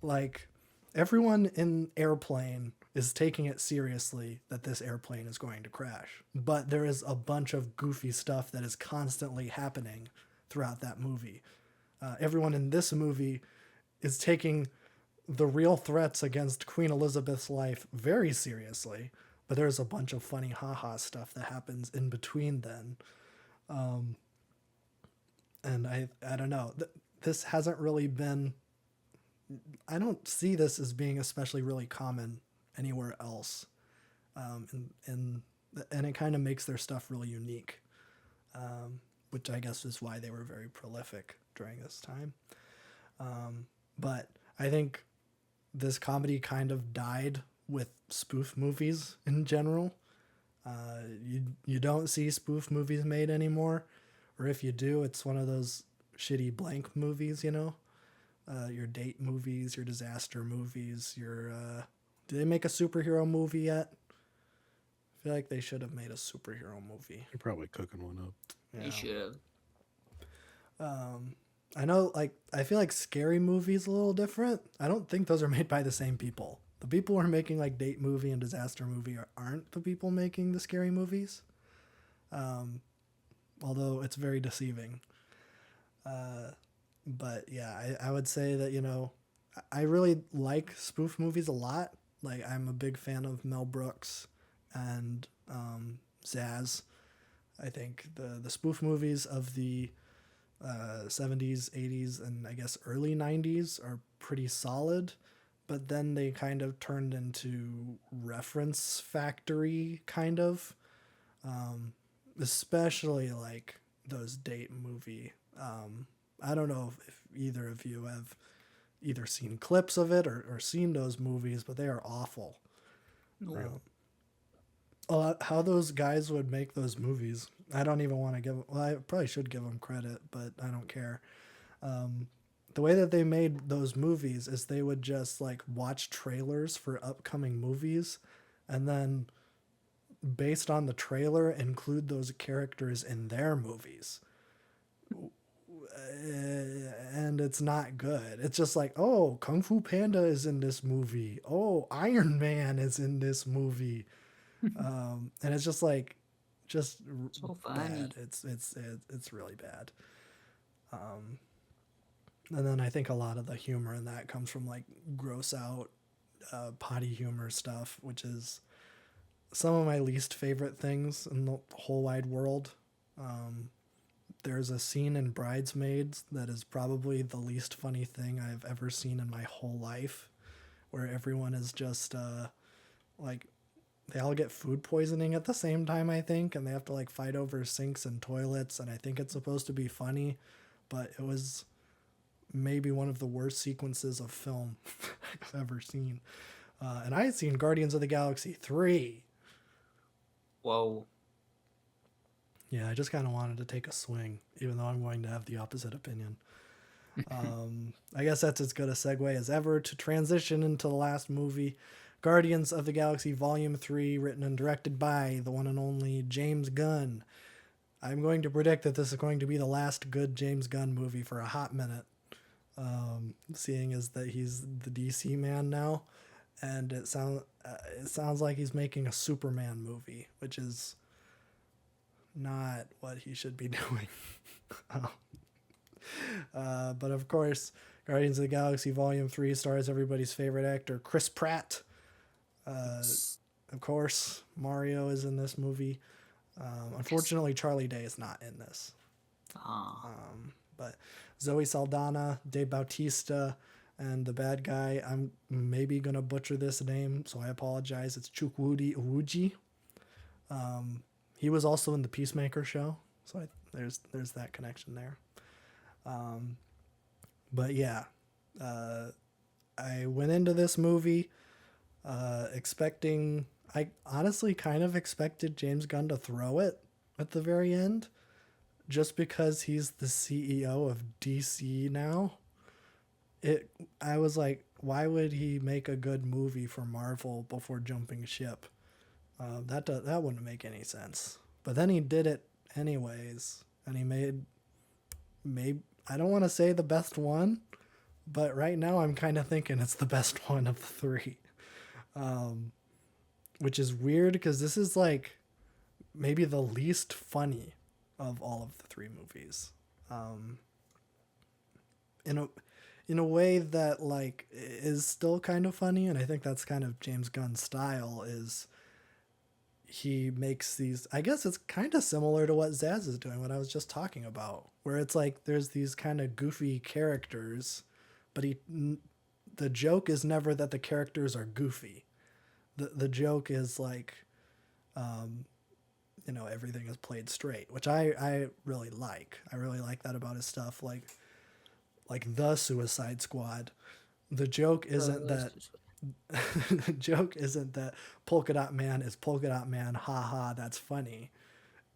Like everyone in Airplane is taking it seriously that this airplane is going to crash, but there is a bunch of goofy stuff that is constantly happening throughout that movie. Everyone in this movie is taking the real threats against Queen Elizabeth's life very seriously, but there's a bunch of funny haha stuff that happens in between then. And I don't know, this hasn't really been, I don't see this as being especially really common anywhere else. And it kind of makes their stuff really unique, which I guess is why they were very prolific during this time. But I think this comedy kind of died with spoof movies in general. You don't see spoof movies made anymore, or if you do, it's one of those shitty blank movies, your date movies, your disaster movies, did they make a superhero movie yet? I feel like they should have made a superhero movie. You're probably cooking one up. Yeah. They should have. I know, I feel like Scary Movie's a little different. I don't think those are made by the same people. The people who are making like date movie and disaster movie aren't the people making the scary movies. Although it's very deceiving. But yeah, I would say that, I really like spoof movies a lot. Like I'm a big fan of Mel Brooks and Zaz. I think the spoof movies of the 70s, 80s, and I guess early 90s are pretty solid, but then they kind of turned into reference factory kind of, especially like those date movie. I don't know if either of you have either seen clips of it or seen those movies, but they are awful. No. How those guys would make those movies, I don't even want to give. Well, I probably should give them credit, but I don't care. The way that they made those movies is they would just like watch trailers for upcoming movies, and then based on the trailer, include those characters in their movies. And it's not good. It's just like, oh, Kung Fu Panda is in this movie. Oh, Iron Man is in this movie. And it's just like, just So funny. bad. It's really bad. And then I think a lot of the humor in that comes from like gross out, potty humor stuff, which is some of my least favorite things in the whole wide world. There's a scene in Bridesmaids that is probably the least funny thing I've ever seen in my whole life, where everyone is just like, they all get food poisoning at the same time, I think, and they have to like fight over sinks and toilets, and I think it's supposed to be funny, but it was maybe one of the worst sequences of film I've ever seen. And I had seen Guardians of the Galaxy 3. Whoa. Yeah, I just kind of wanted to take a swing, even though I'm going to have the opposite opinion. I guess that's as good a segue as ever to transition into the last movie, Guardians of the Galaxy Volume 3, written and directed by the one and only James Gunn. I'm going to predict that this is going to be the last good James Gunn movie for a hot minute, seeing as that he's the DC man now, and it sounds like he's making a Superman movie, which is not what he should be doing. But of course, Guardians of the Galaxy Volume 3 stars everybody's favorite actor, Chris Pratt. Of course, Mario is in this movie. Unfortunately, Charlie Day is not in this. But Zoe Saldana, Dave Bautista, and the bad guy, I'm maybe going to butcher this name, so I apologize. It's Chukwudi Iwuji. He was also in the Peacemaker show, so there's that connection there. But yeah, I went into this movie expecting, I honestly kind of expected James Gunn to throw it at the very end, just because he's the CEO of DC now. I was like, why would he make a good movie for Marvel before jumping ship? That wouldn't make any sense. But then he did it anyways, and he made, maybe, I don't want to say the best one, but right now I'm kind of thinking it's the best one of the three. Which is weird because this is like maybe the least funny of all of the three movies. In a way that like is still kind of funny, and I think that's kind of James Gunn's style, is he makes these, I guess it's kind of similar to what Zaz is doing, what I was just talking about, where it's like there's these kind of goofy characters, but the joke is never that the characters are goofy. The joke is like, everything is played straight, which I really like. I really like that about his stuff. Like the Suicide Squad. The joke isn't that the joke isn't that Polka Dot Man is Polka Dot Man. Ha ha, that's funny.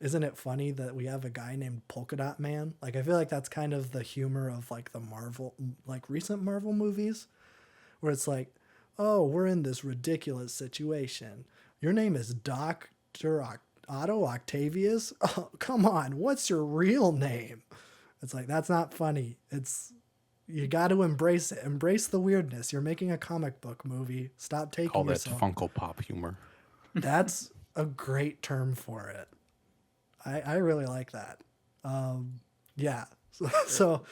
Isn't it funny that we have a guy named Polka Dot Man? Like, I feel like that's kind of the humor of like the Marvel, like recent Marvel movies, where it's like, oh, we're in this ridiculous situation. Your name is Dr. Otto Octavius? Oh, come on. What's your real name? It's like, that's not funny. You got to embrace it. Embrace the weirdness. You're making a comic book movie. Stop taking Call that yourself. Funko Pop humor. That's a great term for it. I really like that. Yeah. So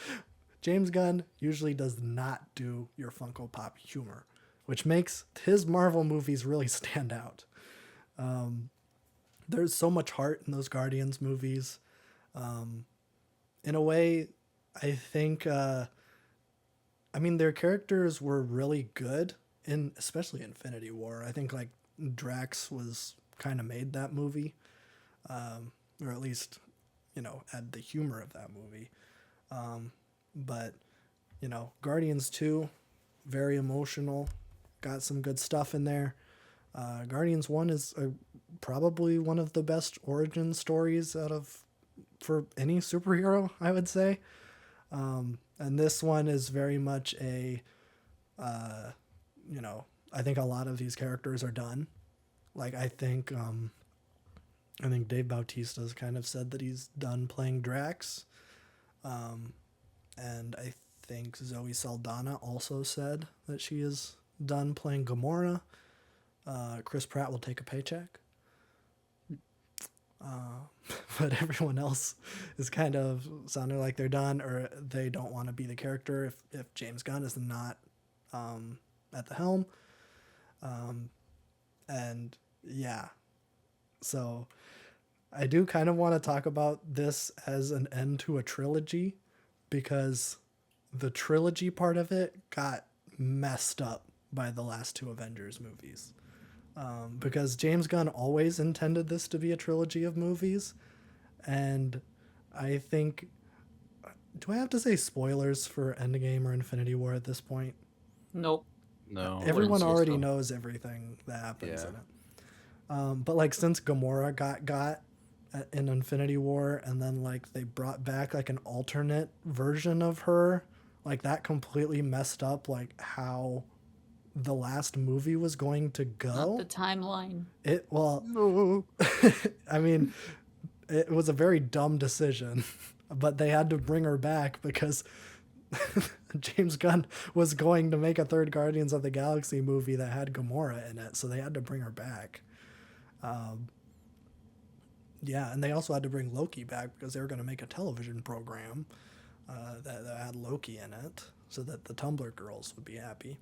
James Gunn usually does not do your Funko Pop humor, which makes his Marvel movies really stand out. There's so much heart in those Guardians movies. In a way, I think I mean their characters were really good in especially Infinity War. I think like Drax was kind of made that movie, or at least had the humor of that movie. But Guardians 2, very emotional, got some good stuff in there. Guardians 1 is probably one of the best origin stories for any superhero, I would say. And this one is very much I think a lot of these characters are done. Like I think Dave Bautista's kind of said that he's done playing Drax. And I think Zoe Saldana also said that she is done playing Gamora. Chris Pratt will take a paycheck. But everyone else is kind of sounding like they're done or they don't want to be the character if James Gunn is not at the helm. And yeah, so I do kind of want to talk about this as an end to a trilogy because the trilogy part of it got messed up by the last two Avengers movies. Because James Gunn always intended this to be a trilogy of movies. And I think, do I have to say spoilers for Endgame or Infinity War at this point? Nope. No. Everyone say already so. knows everything that happens Yeah. in it. But like since Gamora got in Infinity War and then like they brought back like an alternate version of her, like that completely messed up like how the last movie was going to go. Not the timeline. No. I mean, it was a very dumb decision, but they had to bring her back because James Gunn was going to make a third Guardians of the Galaxy movie that had Gamora in it, so they had to bring her back. Yeah, and they also had to bring Loki back because they were going to make a television program that had Loki in it so that the Tumblr girls would be happy.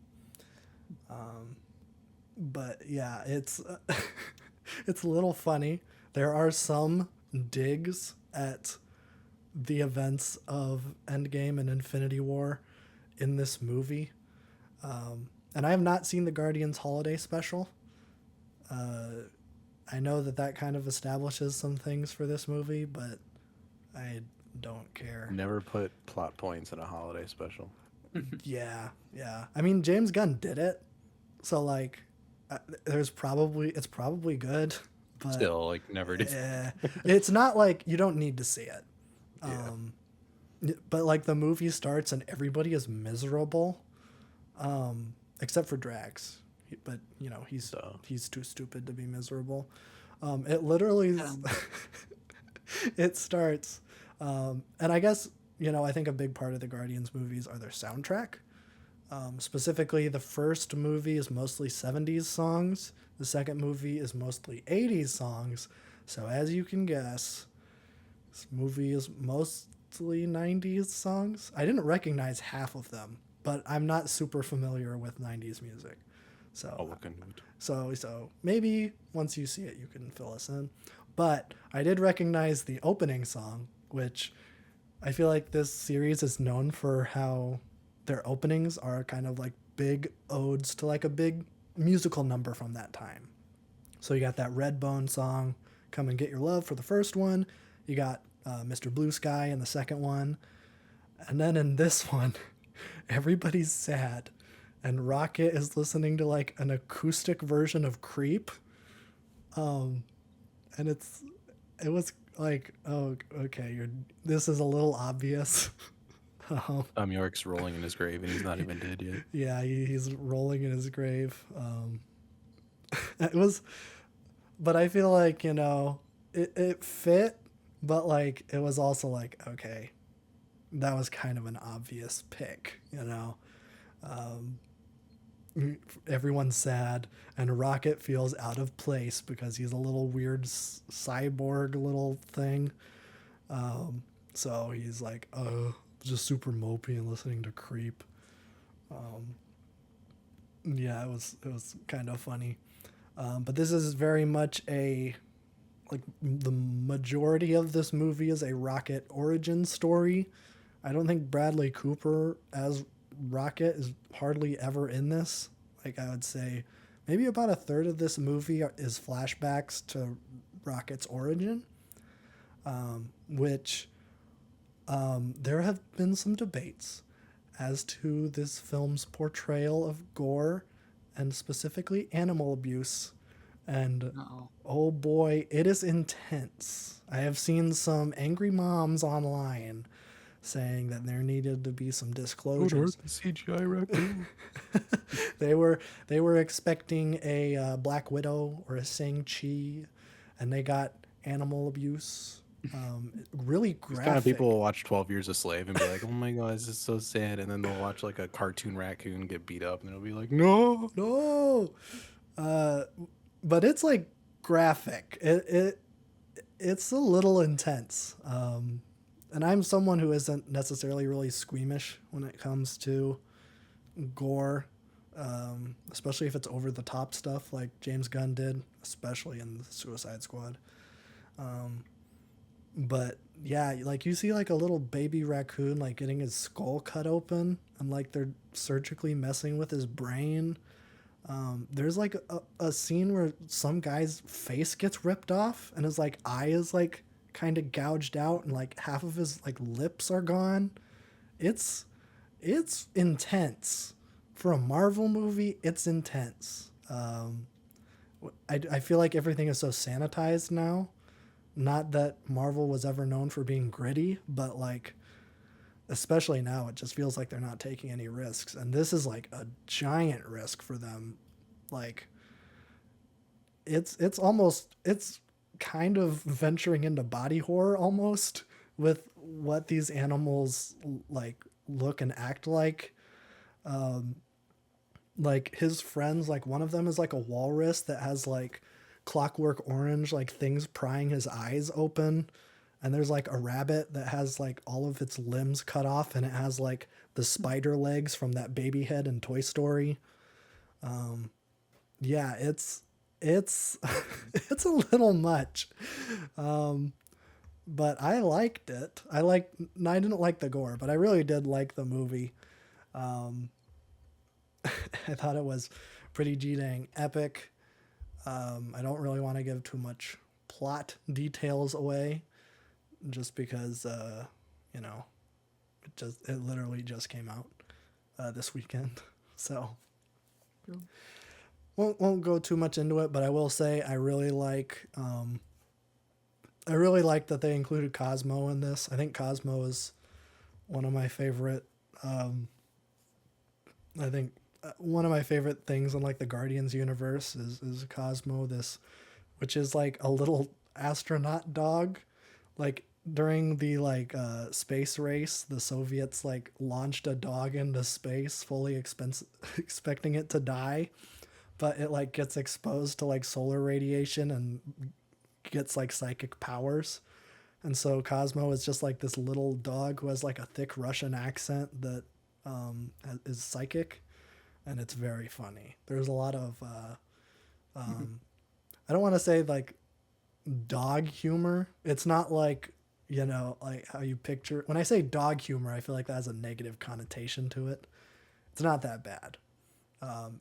But yeah, it's it's a little funny. There are some digs at the events of Endgame and Infinity War in this movie. And I have not seen the Guardians Holiday Special. I know that kind of establishes some things for this movie, but I don't care. Never put plot points in a holiday special. Yeah. I mean, James Gunn did it, so like, it's probably good, but Still, like, never did. it's not like you don't need to see it. Yeah. But like the movie starts and everybody is miserable, except for Drax. But he's too stupid to be miserable. It literally it starts, and I guess I think a big part of the Guardians movies are their soundtrack. Specifically, the first movie is mostly 70s songs. The second movie is mostly 80s songs. So as you can guess, this movie is mostly 90s songs. I didn't recognize half of them, but I'm not super familiar with 90s music. So I'll look into it. So maybe once you see it, you can fill us in. But I did recognize the opening song, which I feel like this series is known for how their openings are kind of like big odes to like a big musical number from that time. So you got that Redbone song, Come and Get Your Love, for the first one. You got Mr. Blue Sky in the second one. And then in this one, everybody's sad. And Rocket is listening to like an acoustic version of Creep. And it was like, oh, okay, this is a little obvious. York's rolling in his grave and he's not even dead yet. Yeah, he's rolling in his grave. It was, but I feel like, it fit, but like, it was also like, okay, that was kind of an obvious pick, everyone's sad and Rocket feels out of place because he's a little weird cyborg little thing. So he's like, just super mopey and listening to Creep. Yeah, it was kind of funny. But this is very much the majority of this movie is a Rocket origin story. I don't think Bradley Cooper as Rocket is hardly ever in this. Like I would say, maybe about a third of this movie is flashbacks to Rocket's origin, which there have been some debates as to this film's portrayal of gore and specifically animal abuse. And Uh-oh. oh boy, it is intense. I have seen some angry moms online saying that there needed to be some disclosures. the CGI raccoon. They were expecting a Black Widow or a Shang-Chi, and they got animal abuse. Really These graphic. kind of people will watch 12 Years a Slave and be like, oh my god, this is so sad. And then they'll watch like a cartoon raccoon get beat up and they'll be like, no. No. But it's like graphic. It's a little intense. And I'm someone who isn't necessarily really squeamish when it comes to gore, especially if it's over the top stuff like James Gunn did, especially in the Suicide Squad. But yeah, like you see like a little baby raccoon like getting his skull cut open and like they're surgically messing with his brain. There's like a scene where some guy's face gets ripped off and his like eye is like kind of gouged out and like half of his like lips are gone. It's intense for a Marvel movie. It's intense. I feel like everything is so sanitized now. Not that Marvel was ever known for being gritty, but like especially now it just feels like they're not taking any risks, and this is like a giant risk for them. Like it's kind of venturing into body horror almost with what these animals like look and act like. Like his friends, like one of them is like a walrus that has like clockwork orange like things prying his eyes open, and there's like a rabbit that has like all of its limbs cut off and it has like the spider legs from that baby head in Toy Story. Yeah, it's it's a little much. But I liked it. I didn't like the gore, but I really did like the movie. I thought it was pretty G-dang epic. I don't really want to give too much plot details away just because, you know, it literally just came out this weekend. So won't go too much into it, but I will say I really like that they included Cosmo in this. I think Cosmo is one of my favorite. I think one of my favorite things in like the Guardians universe is Cosmo, which is like a little astronaut dog. Like during the like space race, the Soviets like launched a dog into space, fully expecting it to die, but it like gets exposed to like solar radiation and gets like psychic powers. And so Cosmo is just like this little dog who has like a thick Russian accent that is psychic, and it's very funny. There's a lot of I don't want to say like dog humor. It's not like, you know, like how you picture when I say dog humor, I feel like that has a negative connotation to it. It's not that bad.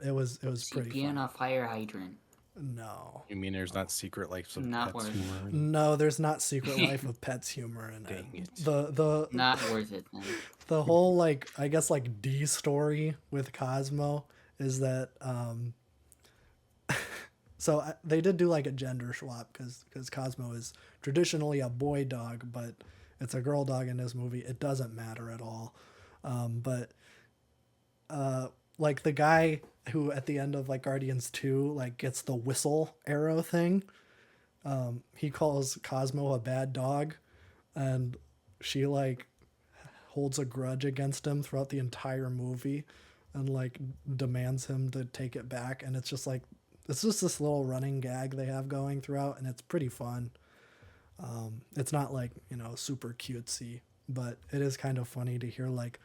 It was pretty being funny. a fire hydrant. No. You mean there's not Secret Life of Not Pets worth humor? No, there's not Secret Life of Pets humor in it. Dang it. The Not worth it then. the whole like I guess like D story with Cosmo is that so they did do like a gender swap because Cosmo is traditionally a boy dog, but it's a girl dog in this movie. It doesn't matter at all. But like the guy who at the end of like Guardians 2 like gets the whistle arrow thing, he calls Cosmo a bad dog, and she like holds a grudge against him throughout the entire movie and like demands him to take it back, and it's just this little running gag they have going throughout, and it's pretty fun. It's not like, you know, super cutesy, but it is kind of funny to hear like,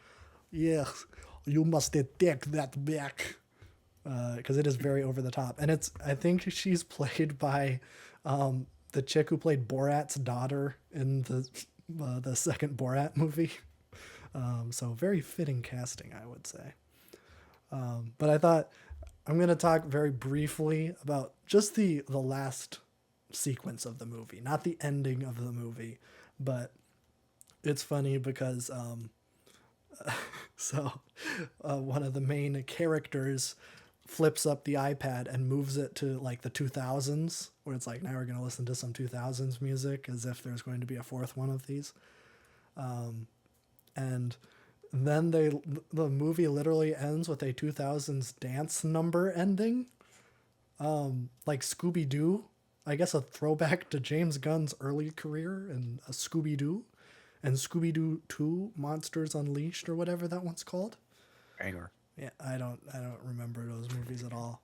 yes, you must take that back, because it is very over the top, and I think she's played by the chick who played Borat's daughter in the second Borat movie. So very fitting casting, I would say. But I thought I'm going to talk very briefly about just the last sequence of the movie, not the ending of the movie, but it's funny because one of the main characters flips up the iPad and moves it to like the 2000s, where it's like, now we're going to listen to some 2000s music as if there's going to be a fourth one of these. And then the movie literally ends with a 2000s dance number ending, like Scooby-Doo. I guess a throwback to James Gunn's early career and a Scooby-Doo and Scooby-Doo 2 Monsters Unleashed or whatever that one's called. Anger. Yeah, I don't remember those movies at all.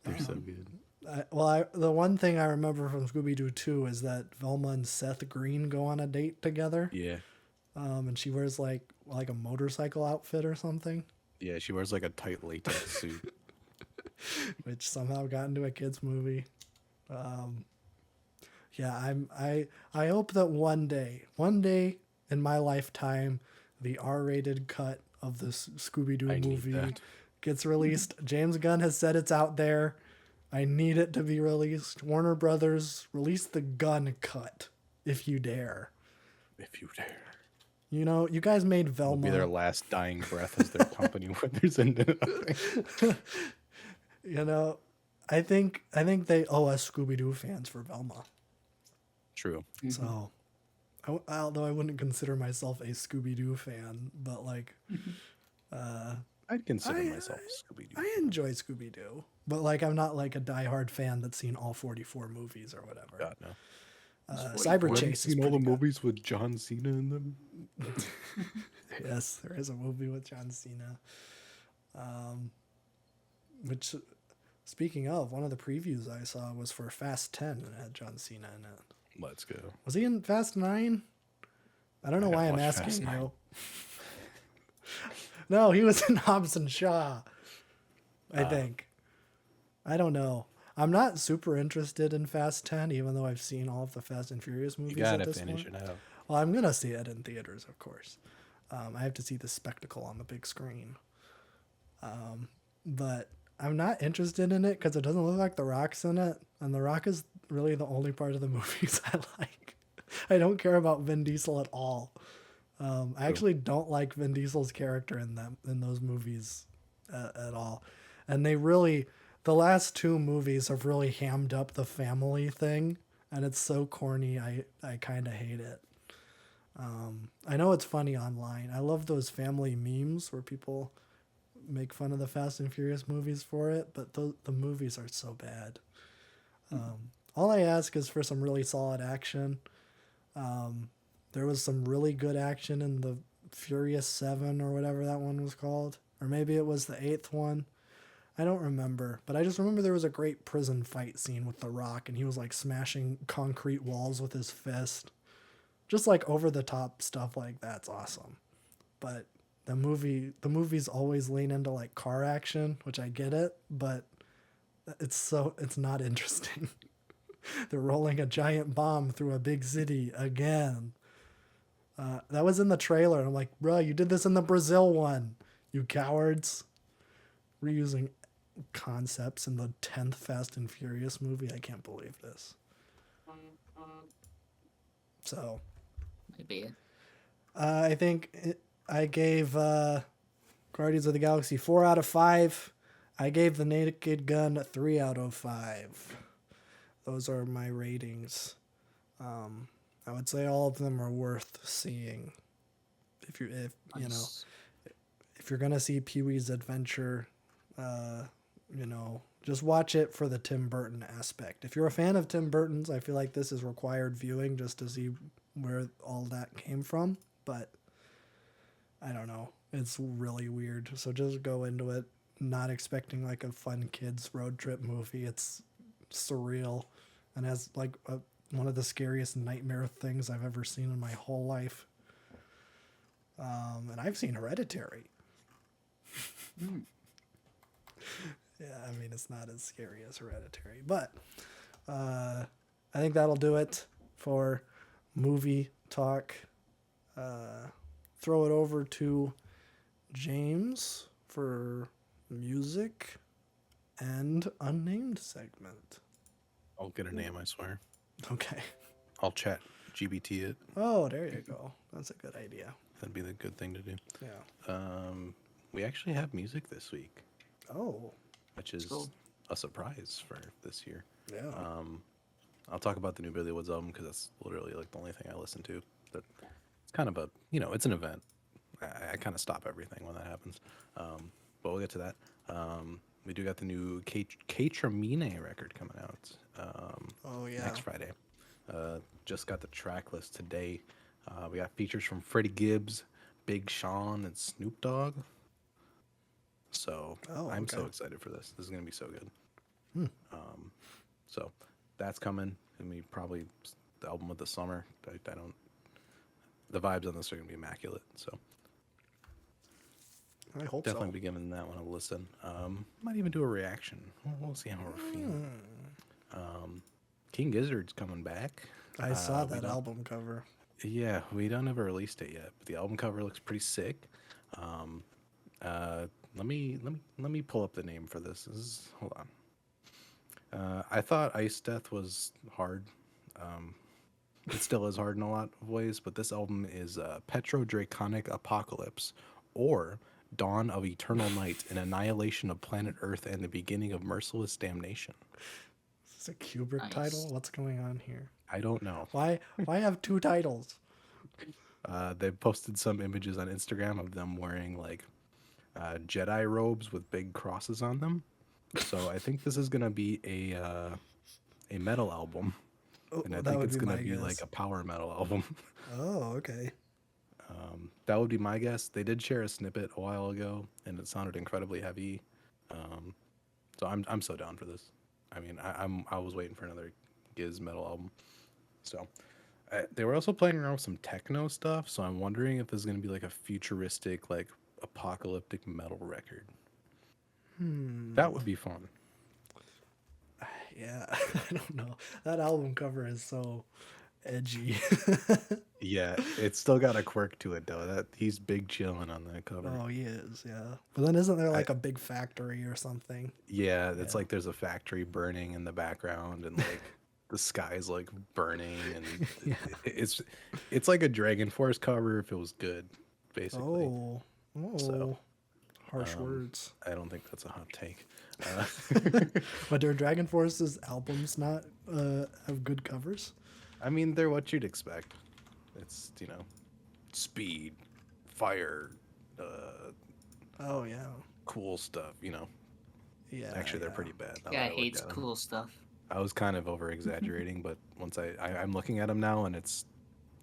They're so good. The one thing I remember from Scooby-Doo 2 is that Velma and Seth Green go on a date together. Yeah. And she wears like a motorcycle outfit or something, Yeah, she wears like a tight latex suit. which somehow got into a kids movie. Yeah, I hope that one day in my lifetime, the R-rated cut of this Scooby-Doo I need movie that. gets released. James Gunn has said it's out there. I need it to be released. Warner Brothers, release the Gunn cut, if you dare. If you dare. You know, you guys made It'll be their Velma. last dying breath as their company when there's nothing. You know, I think they owe us Scooby-Doo fans for Velma. True. So, although I wouldn't consider myself a Scooby-Doo fan, but like, I'd consider myself a Scooby-Doo. I enjoy Scooby-Doo, but like, I'm not like a diehard fan that's seen all 44 movies or whatever. God, no. Cyber Have you Chase is seen all the pretty good. movies with John Cena in them? Yes, there is a movie with John Cena. Which, speaking of, one of the previews I saw was for Fast 10 and it had John Cena in it. Let's go. Was he in Fast 9? I don't know why I'm watched Fast asking 9. you. No, he was in Hobbs and Shaw. I think. I don't know. I'm not super interested in Fast 10, even though I've seen all of the Fast and Furious movies You at gotta this finish point. it out. Well, I'm going to see it in theaters, of course. I have to see the spectacle on the big screen. But I'm not interested in it because it doesn't look like The Rock's in it. And The Rock is really the only part of the movies I like. I don't care about Vin Diesel at all. I actually don't like Vin Diesel's character in those movies at all. And the last two movies have really hammed up the family thing. And it's so corny, I kind of hate it. I know it's funny online. I love those family memes where people make fun of the Fast and Furious movies for it, but the movies are so bad. All I ask is for some really solid action. There was some really good action in the Furious 7 or whatever that one was called. Or maybe it was the 8th one. I don't remember. But I just remember there was a great prison fight scene with The Rock, and he was like smashing concrete walls with his fist. Just like over the top stuff like that's awesome. But the movies always lean into like car action, which I get it, but it's not interesting. They're rolling a giant bomb through a big city again. That was in the trailer. And I'm like, bro, you did this in the Brazil one, you cowards. Reusing concepts in the 10th Fast and Furious movie. I can't believe this. So, Maybe. I think I gave Guardians of the Galaxy 4 out of 5. I gave The Naked Gun 3 out of 5. Those are my ratings. I would say all of them are worth seeing. If you know, Nice. if you're gonna see Pee-wee's Adventure, just watch it for the Tim Burton aspect. If you're a fan of Tim Burton's, I feel like this is required viewing just to see where all that came from. But I don't know. It's really weird. So just go into it not expecting like a fun kids road trip movie. It's surreal and has like one of the scariest nightmare things I've ever seen in my whole life. And I've seen Hereditary. Yeah, I mean, it's not as scary as Hereditary, but I think that'll do it for movie talk. throw it over to James for music and unnamed segment. I'll get a name, I swear. Okay. I'll chat GBT it. Oh, there you go. That's a good idea. That'd be the good thing to do. Yeah. We actually have music this week, Oh, which is Cool. a surprise for this year. yeah. I'll talk about the new Billy Woods album because that's literally like the only thing I listen to. But it's kind of a, it's an event. I kind of stop everything when that happens. But we'll get to that. We do got the new K Tramine record coming out Oh, yeah. next Friday. Just got the track list today. We got features from Freddie Gibbs, Big Sean, and Snoop Dogg. So Oh, I'm so okay. excited for this. This is gonna be so good. So that's coming. I mean, probably the album of the summer. I don't. The vibes on this are gonna be immaculate. So I hope definitely so. be giving that one a listen. Might even do a reaction. We'll see how we're feeling. King Gizzard's coming back. I saw we that don't- album cover. Yeah, we don't have a release date yet, but the album cover looks pretty sick. Let me pull up the name for this. Hold on. I thought Ice Death was hard. It still is hard in a lot of ways, but this album is Petrodraconic Apocalypse, or Dawn of Eternal Night, an annihilation of planet Earth and the beginning of merciless damnation. Is this a Kubrick Nice. title? What's going on here? I don't know. Why have two titles? They posted some images on Instagram of them wearing like Jedi robes with big crosses on them. So I think this is gonna be a metal album, and I that think would it's be gonna my be guess. like a power metal album. Oh, okay. That would be my guess. They did share a snippet a while ago, and it sounded incredibly heavy. So I'm so down for this. I mean, I was waiting for another Giz metal album. So they were also playing around with some techno stuff. So I'm wondering if this is gonna be like a futuristic, like apocalyptic metal record. That would be fun. Yeah, I don't know. That album cover is so edgy. Yeah, it's still got a quirk to it though. That he's big chilling on that cover. Oh, he is, yeah. But then isn't there like a big factory or something? Yeah, it's like there's a factory burning in the background, and like the sky's like burning, and it's like a Dragon Force cover if it was good, basically. Oh, harsh words. I don't think that's a hot take. But do Dragon Force's albums not have good covers? I mean, they're what you'd expect. It's speed, fire, Oh, yeah. cool stuff. Yeah. Actually, they're yeah. pretty bad. now that Guy I look hates at 'em. cool stuff. I was kind of over exaggerating, but once I'm looking at them now, and it's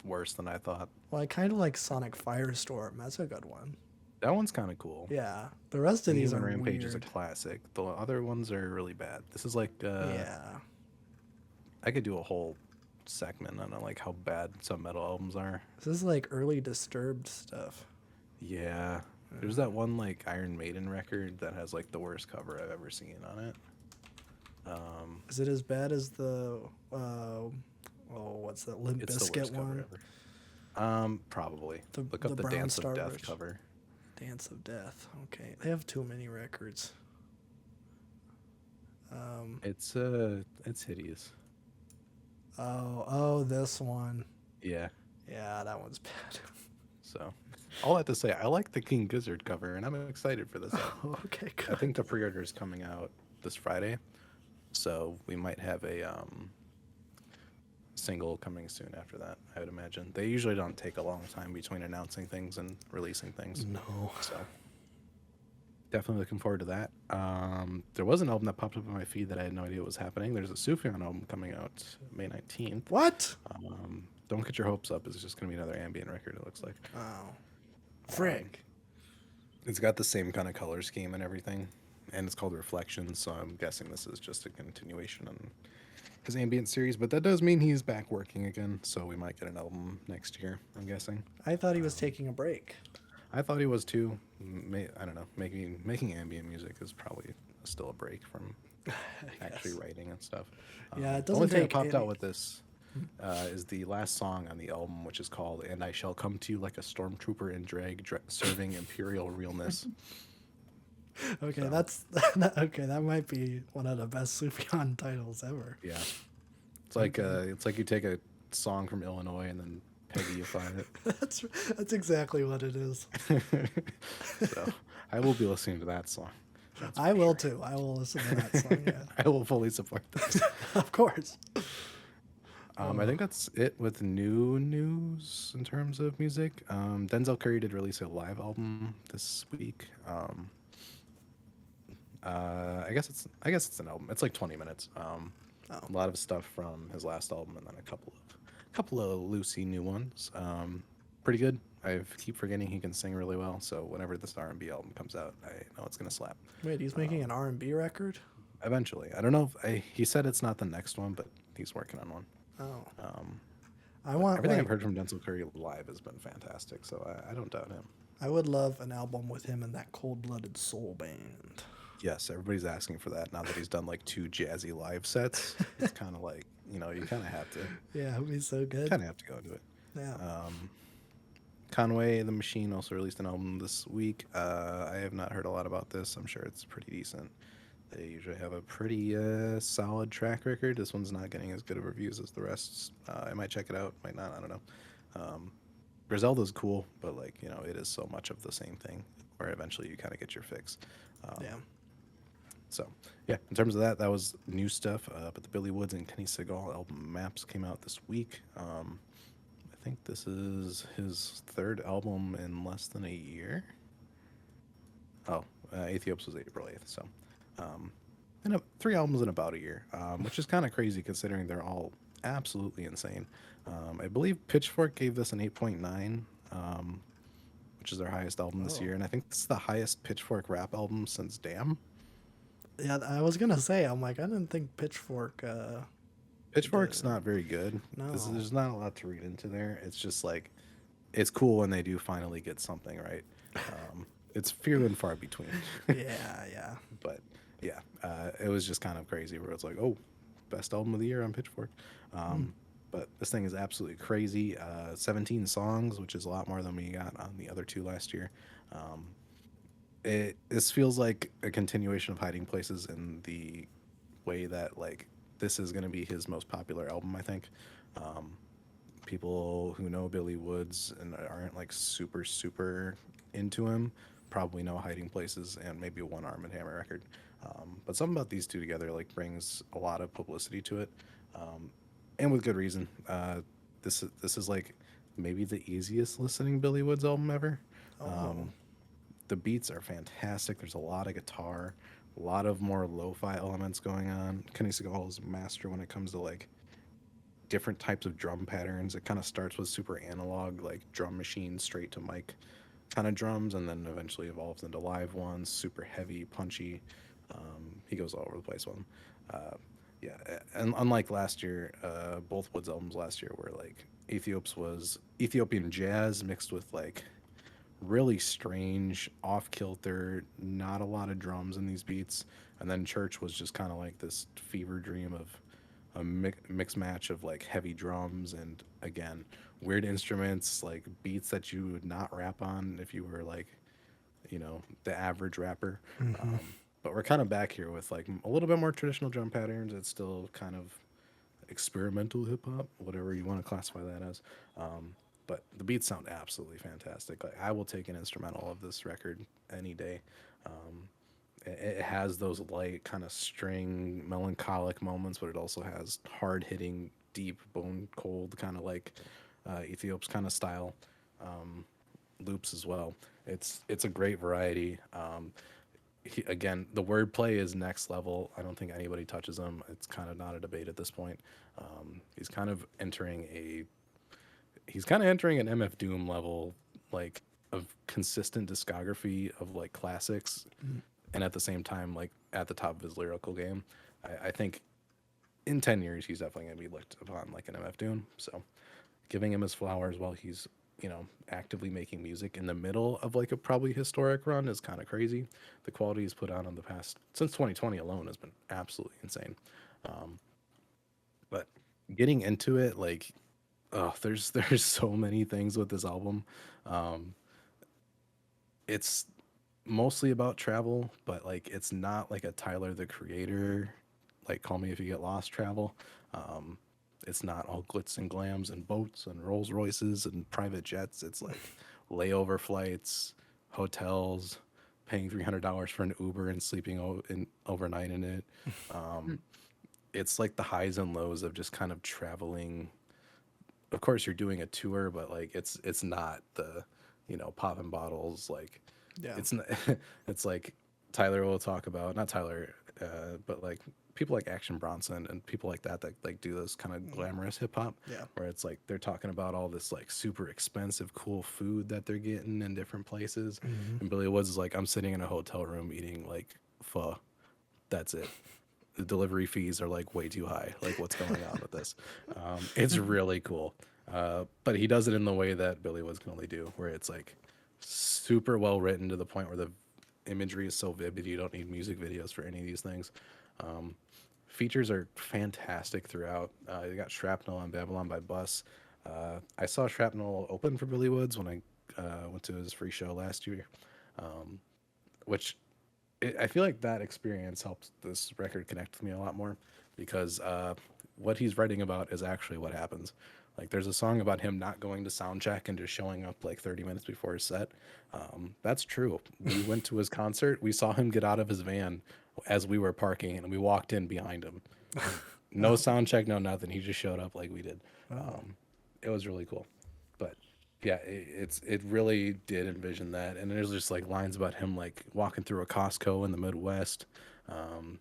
worse than I thought. Well, I kind of like Sonic Firestorm. That's a good one. That one's kind of cool. Yeah. The rest of these Human are Rampage weird. is a classic. The other ones are really bad. This is like Yeah. I could do a whole segment on like how bad some metal albums are. This is like early Disturbed stuff. Yeah. There's that one like Iron Maiden record that has like the worst cover I've ever seen on it. Is it as bad as the what's that Limp It's the Bizkit worst one? cover ever. Probably. Look up the Brown Dance of Death Starburst. cover. Dance of Death. Okay, they have too many records. It's hideous. Oh, this one. Yeah. Yeah, that one's bad. So, all I have to say, I like the King Gizzard cover, and I'm excited for this album. Okay, I good. think the pre-order is coming out this Friday, so we might have a single coming soon after that. I would imagine they usually don't take a long time between announcing things and releasing things. No. So definitely looking forward to that. There was an album that popped up on my feed that I had no idea was happening. There's a Sufjan album coming out May 19th. What? Don't get your hopes up. It's just gonna be another ambient record. It looks like. Oh. Frig. It's got the same kind of color scheme and everything, and it's called Reflections, so I'm guessing this is just a continuation on his ambient series. But that does mean he's back working again, so we might get an album next year, I'm guessing. I thought he was taking a break. I thought he was too. I don't know. Making ambient music is probably still a break from actually writing and stuff. Yeah, it The only doesn't thing that take popped out any- with this is the last song on the album, which is called "And I Shall Come to You Like a Stormtrooper in Drag, Serving Imperial Realness." Okay, So that's okay. That might be one of the best Sufjan titles ever. yeah, Okay. it's like you take a song from Illinois and then Peggyify it. That's that's exactly what it is. So I will be listening to that song. That's I for will sure. too. I will listen to that song. Yeah, I will fully support this. of course. I think that's it with new news in terms of music. Denzel Curry did release a live album this week. I guess it's an album. It's like 20 minutes. Oh, A lot of stuff from his last album, and then a couple of loosey new ones. Pretty good. I keep forgetting he can sing really well. So whenever this R&B album comes out, I know it's gonna slap. wait, he's making an R&B record? Eventually, I don't know if he said it's not the next one, but he's working on one. Oh, Um, I but want everything like I've heard from Denzel Curry live has been fantastic, so I don't doubt him. I would love an album with him and that cold-blooded soul band. Yes, everybody's asking for that now that he's done like 2 jazzy live sets. It's kind of like you Yeah, it'd be so good. kind of have to go into it. Yeah. Conway the Machine also released an album this week. I have not heard a lot about this. I'm sure it's pretty decent. They usually have a pretty solid track record. This one's not getting as good of reviews as the rest. I might check it out, might not. I don't know. Griselda's cool, but like it is so much of the same thing. Where eventually you kind of get your fix. Yeah. So yeah, in terms of that, that was new stuff. But the Billy Woods and Kenny Segal album Maps came out this week. I think this is his third album in less than a year. Oh, Ethiops was April 8th. So, and 3 albums in about a year, which is kind of crazy considering they're all absolutely insane. I believe Pitchfork gave this an 8.9, which is their highest album this Oh. year, and I think this is the highest Pitchfork rap album since Damn. Yeah, I was gonna say, I'm like, I didn't think Pitchfork. Pitchfork's not very good. No. There's not a lot to read into there. It's just like, it's cool when they do finally get something right. It's few and far between. Yeah, yeah. But yeah, it was just kind of crazy where it's like, oh, best album of the year on Pitchfork. But this thing is absolutely crazy. 17 songs, which is a lot more than we got on the other 2 last year. This feels like a continuation of Hiding Places in the way that like this is going to be his most popular album, I think. People who know Billy Woods and aren't like super into him probably know Hiding Places and maybe One Arm and Hammer record. But something about these 2 together like brings a lot of publicity to it, and with good reason. This is like maybe the easiest listening Billy Woods album ever. The beats are fantastic. There's a lot of guitar, a lot of more lo-fi elements going on. Kenny Segal is a master when it comes to like different types of drum patterns. It kind of starts with super analog, like drum machine, straight to mic kind of drums, and then eventually evolves into live ones, super heavy, punchy. He goes all over the place with them. Yeah, and unlike last year, both Woods albums last year were like Ethiops was Ethiopian jazz mixed with like really strange, off kilter, not a lot of drums in these beats, and then Church was just kind of like this fever dream of a mixed match of like heavy drums and again weird instruments, like beats that you would not rap on if you were like the average rapper. But we're kind of back here with like a little bit more traditional drum patterns. It's still kind of experimental hip hop, whatever you want to classify that as. But the beats sound absolutely fantastic. Like I will take an instrumental of this record any day. It has those light kind of string melancholic moments, but it also has hard hitting, deep, bone cold kind of like Ethiops kind of style loops as well. It's a great variety. Again, the wordplay is next level. I don't think anybody touches him. It's kind of not a debate at this point. He's kind of entering an MF Doom level, like of consistent discography of like classics, and at the same time, like at the top of his lyrical game. I think in 10 years he's definitely gonna be looked upon like an MF Doom. So, giving him his flowers while he's actively making music in the middle of like a probably historic run is kind of crazy. The quality he's put out on the past since 2020 alone has been absolutely insane. But getting into it, like, oh, there's so many things with this album. Um, it's mostly about travel, but like it's not like a Tyler the Creator, like Call Me If You Get Lost travel. Um, it's not all glitz and glams and boats and Rolls Royces and private jets. It's like layover flights, hotels, paying $300 for an Uber and sleeping overnight in it. Hmm. Um, it's like the highs and lows of just kind of traveling. Of course, you're doing a tour, but like it's not the, popping bottles like Yeah. it's not, it's like Tyler will talk about, not Tyler, but like people like Action Bronson and people like that like do this kind of glamorous hip hop Yeah. where it's like they're talking about all this like super expensive cool food that they're getting in different places, Hmm. and Billy Woods is like, I'm sitting in a hotel room eating like pho. That's it. The delivery fees are like way too high. Like, what's going on with this? It's really cool. But he does it in the way that Billy Woods can only do, where it's like super well written to the point where the imagery is so vivid you don't need music videos for any of these things. Um, Features are fantastic throughout. You got Shrapnel on Babylon by Bus. I saw Shrapnel open for Billy Woods when I went to his free show last year, um, which I feel like that experience helps this record connect with me a lot more because what he's writing about is actually what happens. Like, there's a song about him not going to sound check and just showing up like 30 minutes before his set. That's true. We went to his concert. We saw him get out of his van as we were parking, and we walked in behind him. No Oh. sound check, no nothing. He just showed up like we did. Oh. Um, it was really cool. But yeah, it really did envision that, and there's just like lines about him like walking through a Costco in the Midwest, um,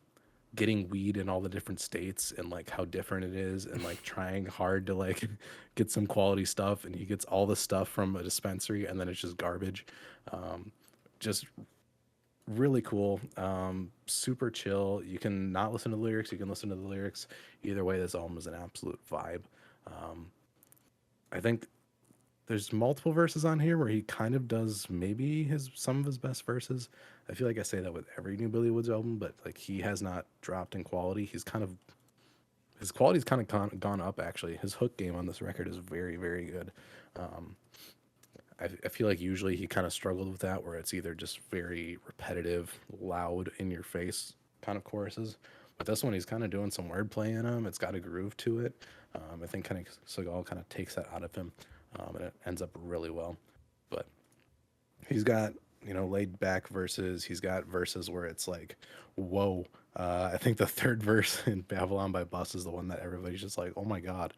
getting weed in all the different states and like how different it is, and like trying hard to like get some quality stuff, and he gets all the stuff from a dispensary, and then it's just garbage. Just really cool, super chill. You can not listen to the lyrics, you can listen to the lyrics. Either way, this album is an absolute vibe. um, I think there's multiple verses on here where he kind of does maybe his some of his best verses. I feel like I say that with every new Billy Woods album, but like he has not dropped in quality. His quality's kind of gone up actually. His hook game on this record is very very good. Um, I feel like usually he kind of struggled with that, where it's either just very repetitive, loud, in your face kind of choruses. But this one, he's kind of doing some wordplay in them. It's got a groove to it. I think kind of Seagal kind of takes that out of him, and it ends up really well. But he's got, laid back verses. He's got verses where it's like, whoa. I think the third verse in Babylon by Bus is the one that everybody's just like, oh my god.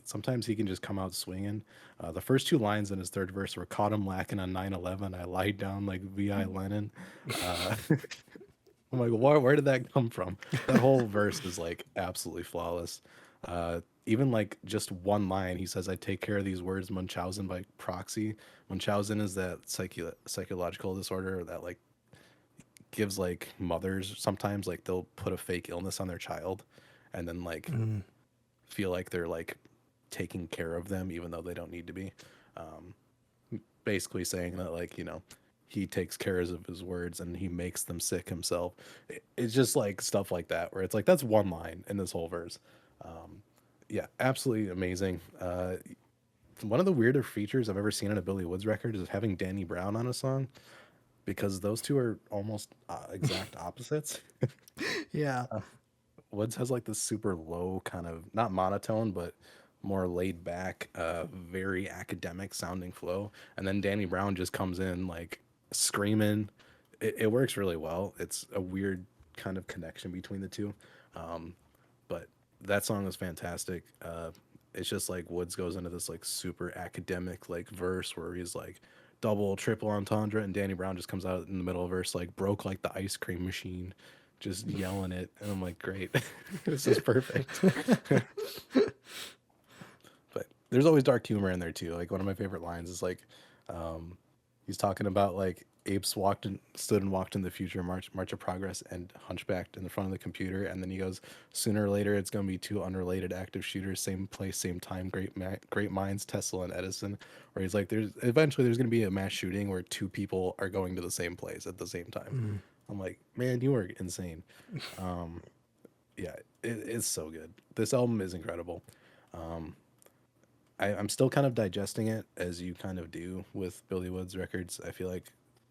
Sometimes he can just come out swinging. The first two lines in his third verse were, caught him lacking on 9/11. I lied down like VI Lenin. I'm like, where did that come from? That whole verse is like absolutely flawless. Even like just one line, he says, "I take care of these words Munchausen by proxy." Munchausen is that psychological disorder that like gives like mothers sometimes like they'll put a fake illness on their child, and then like Mm. feel like they're like taking care of them even though they don't need to be. Um, Basically saying that like he takes care of his words and he makes them sick himself. It's just like stuff like that where it's like that's one line in this whole verse. Yeah, absolutely amazing. One of the weirder features I've ever seen on a Billy Woods record is having Danny Brown on a song, because those two are almost exact opposites. Yeah. Woods has like this super low kind of, not monotone, but more laid back, very academic sounding flow, and then Danny Brown just comes in like screaming. It works really well. It's a weird kind of connection between the two, but that song is fantastic. It's just like Woods goes into this like super academic like verse where he's like double triple entendre, and Danny Brown just comes out in the middle of the verse like broke like the ice cream machine, just yelling it, and I'm like, great. This is perfect. But there's always dark humor in there too. Like, one of my favorite lines is like, um, he's talking about like apes stood and walked in the future, march of progress, and hunchbacked in the front of the computer, and then he goes, sooner or later it's gonna be two unrelated active shooters, same place, same time, great minds, Tesla and Edison. Where he's like, there's gonna be a mass shooting where two people are going to the same place at the same time. Mm. I'm like, man, you are insane. Yeah, it's so good. This album is incredible. Um, I'm still kind of digesting it as you kind of do with Billy Woods records. I feel like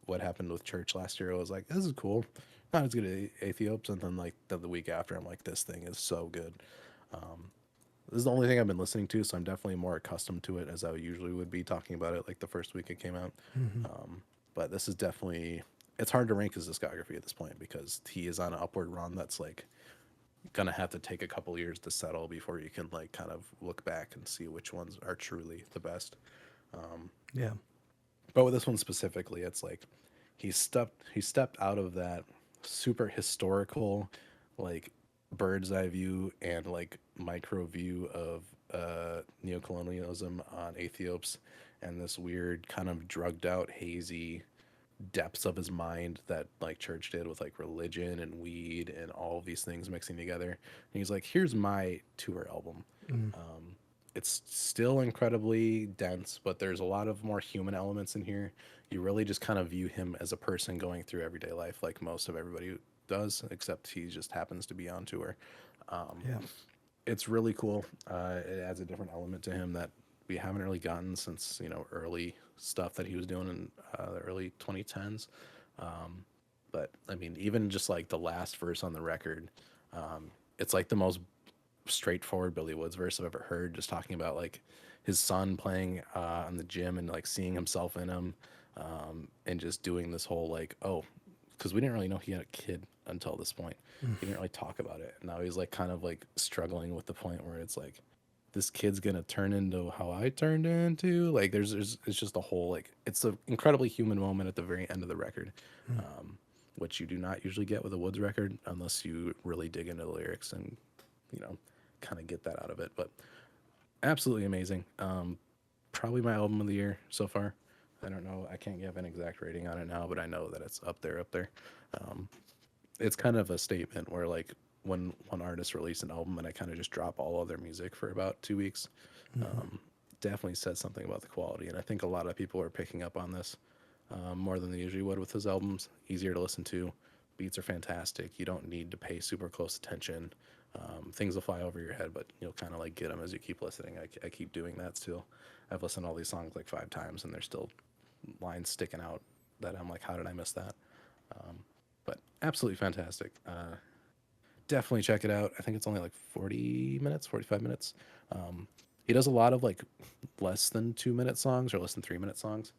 what happened with Church last year, I was like, this is cool. Not as good as Ethiops. And then like the week after, I'm like, this thing is so good. This is the only thing I've been listening to, so I'm definitely more accustomed to it as I usually would be talking about it like the first week it came out. But this is definitely, it's hard to rank his discography at this point because he is on an upward run that's like gonna have to take a couple years to settle before you can like kind of look back and see which ones are truly the best. Yeah. But with this one specifically, it's like he stepped out of that super historical, like bird's eye view and like micro view of neocolonialism on Ethiops and this weird kind of drugged out, hazy depths of his mind that like Church did with like religion and weed and all of these things mixing together. And he's like, here's my tour album. It's still incredibly dense, but there's a lot of more human elements in here. You really just kind of view him as a person going through everyday life, like most of everybody does, except he just happens to be on tour. Yeah. It's really cool. It adds a different element to him that we haven't really gotten since early stuff that he was doing in the early 2010s. But I mean, even just like the last verse on the record, it's like the most straightforward Billy Woods verse I've ever heard. Just talking about like his son playing in the gym and like seeing himself in him, and just doing this whole like, oh, because we didn't really know he had a kid until this point. He didn't really talk about it. Now he's like kind of like struggling with the point where it's like this kid's gonna turn into how I turned into. Like there's it's just a whole like it's an incredibly human moment at the very end of the record, which you do not usually get with a Woods record unless you really dig into the lyrics and you know kind of get that out of it. But absolutely amazing. Probably my album of the year so far. I don't know. I can't give an exact rating on it now, but I know that it's up there, up there. It's kind of a statement where like when one artist released an album and I kind of just drop all other music for about 2 weeks, definitely says something about the quality. And I think a lot of people are picking up on this more than they usually would with his albums. Easier to listen to. Beats are fantastic. You don't need to pay super close attention. Things will fly over your head, but you'll kind of like get them as you keep listening. I keep doing that still. I've listened to all these songs like 5 times and there's still lines sticking out that I'm like, how did I miss that? But absolutely fantastic. Definitely check it out. I think it's only like 40 minutes, 45 minutes. He does a lot of like less than 2 minute songs or less than 3 minute songs.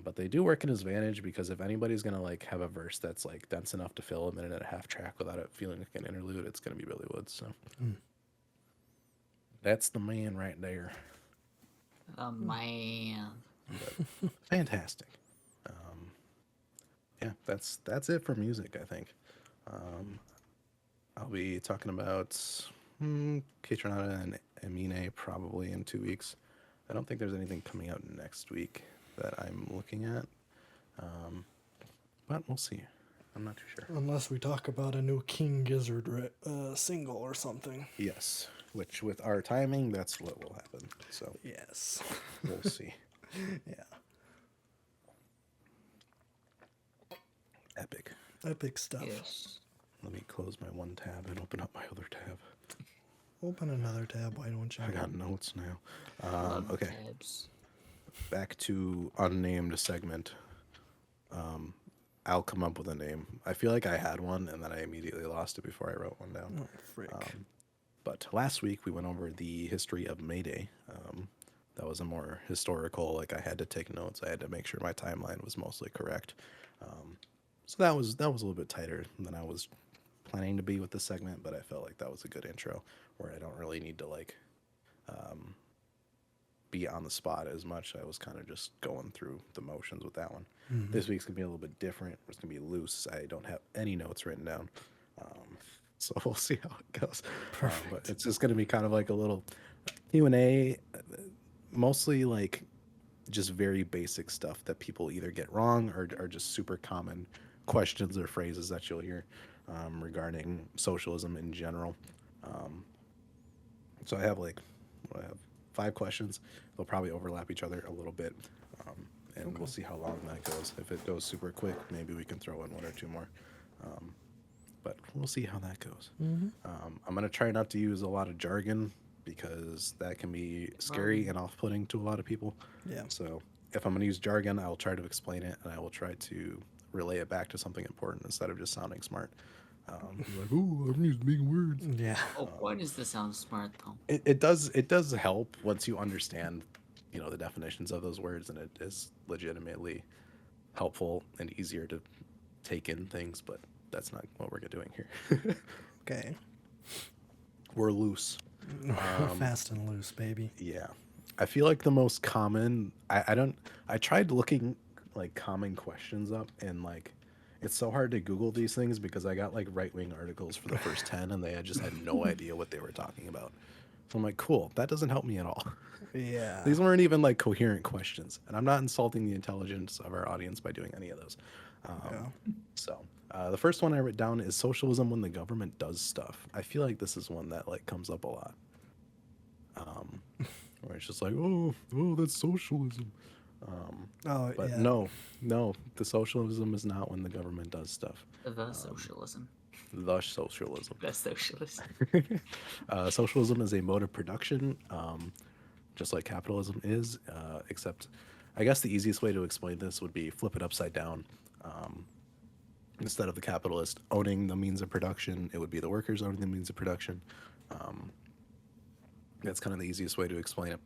But they do work in his advantage because if anybody's gonna like have a verse that's like dense enough to fill a minute and a half track without it feeling like an interlude, it's gonna be Billy Woods. So that's the man right there. Man. But fantastic. Yeah, that's it for music. I think. I'll be talking about Kaytranada and Emine probably in 2 weeks. I don't think there's anything coming out next week that I'm looking at. But we'll see. I'm not too sure. Unless we talk about a new King Gizzard single or something. Yes, which with our timing, that's what will happen. So Yes. we'll see. Yeah. Epic. Epic stuff. Yes. Let me close my one tab and open up my other tab. Open another tab, why don't you? I got notes now. Love Okay, tabs. back to unnamed segment. I'll come up with a name. I feel like I had one and then I immediately lost it before I wrote one down. Oh, frick. But last week we went over the history of May Day. That was a more historical, like I had to take notes. I had to make sure my timeline was mostly correct. So that was a little bit tighter than I was planning to be with this segment, but I felt like that was a good intro where I don't really need to like be on the spot as much. I was kind of just going through the motions with that one. This week's gonna be a little bit different. It's gonna be loose. I don't have any notes written down, so we'll see how it goes. But it's just gonna be kind of like a little Q&A, mostly like just very basic stuff that people either get wrong or are just super common questions or phrases that you'll hear regarding socialism in general. So I have 5 questions. They'll probably overlap each other a little bit, and we'll see how long that goes. If it goes super quick, maybe we can throw in 1 or 2 more. but we'll see how that goes. Mm-hmm. I'm gonna try not to use a lot of jargon because that can be scary and off-putting to a lot of people. Yeah. So if I'm gonna use jargon, I will try to explain it and I will try to relay it back to something important instead of just sounding smart. Like, oh, I'm using big words. Yeah. Oh, why does this sound smart though? It does help once you understand, the definitions of those words, and it is legitimately helpful and easier to take in things. But that's not what we're doing here. Okay. We're loose. Fast and loose, baby. Yeah. I feel like the most common I don't I tried looking like common questions up, and like it's so hard to Google these things because I got like right wing articles for the first 10 and they had no idea what they were talking about. So I'm like, cool, that doesn't help me at all. Yeah. These weren't even like coherent questions. And I'm not insulting the intelligence of our audience by doing any of those. Yeah. So the first one I wrote down is socialism when the government does stuff. I feel like this is one that like comes up a lot. Where it's just like, oh, that's socialism. Oh, But yeah. no, the socialism is not when the government does stuff. The socialism. The socialism. The socialism. Socialism is a mode of production, just like capitalism is, except I guess the easiest way to explain this would be flip it upside down. Instead of the capitalist owning the means of production, it would be the workers owning the means of production. That's kind of the easiest way to explain it.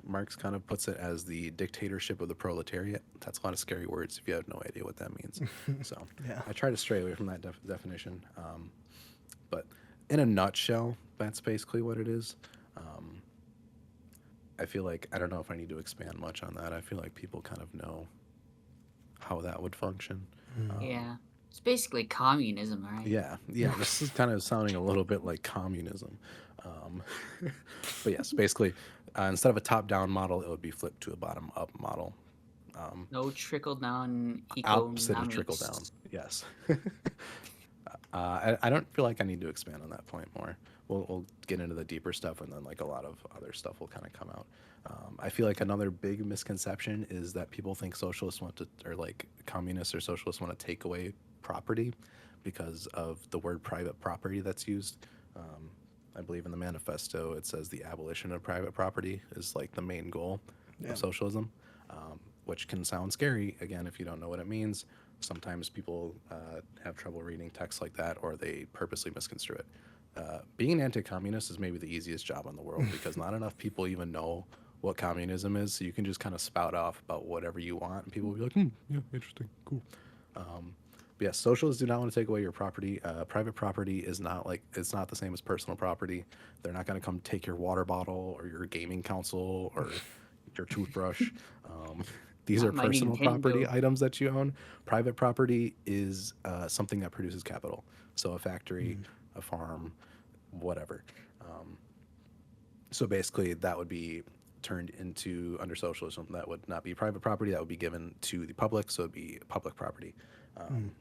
Marx kind of puts it as the dictatorship of the proletariat. That's a lot of scary words if you have no idea what that means. So Yeah. I try to stray away from that definition. But in a nutshell, that's basically what it is. I feel like I don't know if I need to expand much on that. I feel like people kind of know how that would function. Yeah. It's basically communism, right? Yeah, this is kind of sounding a little bit like communism. But yes, basically, instead of a top-down model, it would be flipped to a bottom-up model. No trickle down Opposite of trickle down. economics. Yes. I don't feel like I need to expand on that point more. We'll get into the deeper stuff, and then like a lot of other stuff will kind of come out. I feel like another big misconception is that people think socialists want to, or like communists or socialists want to take away property because of the word private property that's used. I believe in the manifesto it says the abolition of private property is like the main goal of socialism, which can sound scary again if you don't know what it means. Sometimes people have trouble reading text like that, or they purposely misconstrue it. Being an anti-communist is maybe the easiest job in the world because not enough people even know what communism is, so you can just kind of spout off about whatever you want, and people will be like, yeah, interesting, cool. But yes, socialists do not want to take away your property. Private property is not like, it's not the same as personal property. They're not going to come take your water bottle or your gaming console or your toothbrush. These Not are my personal property Nintendo. items that you own. Private property is something that produces capital. So a factory, a farm, whatever. So basically, that would be turned into, under socialism, that would not be private property. That would be given to the public. So it'd be public property.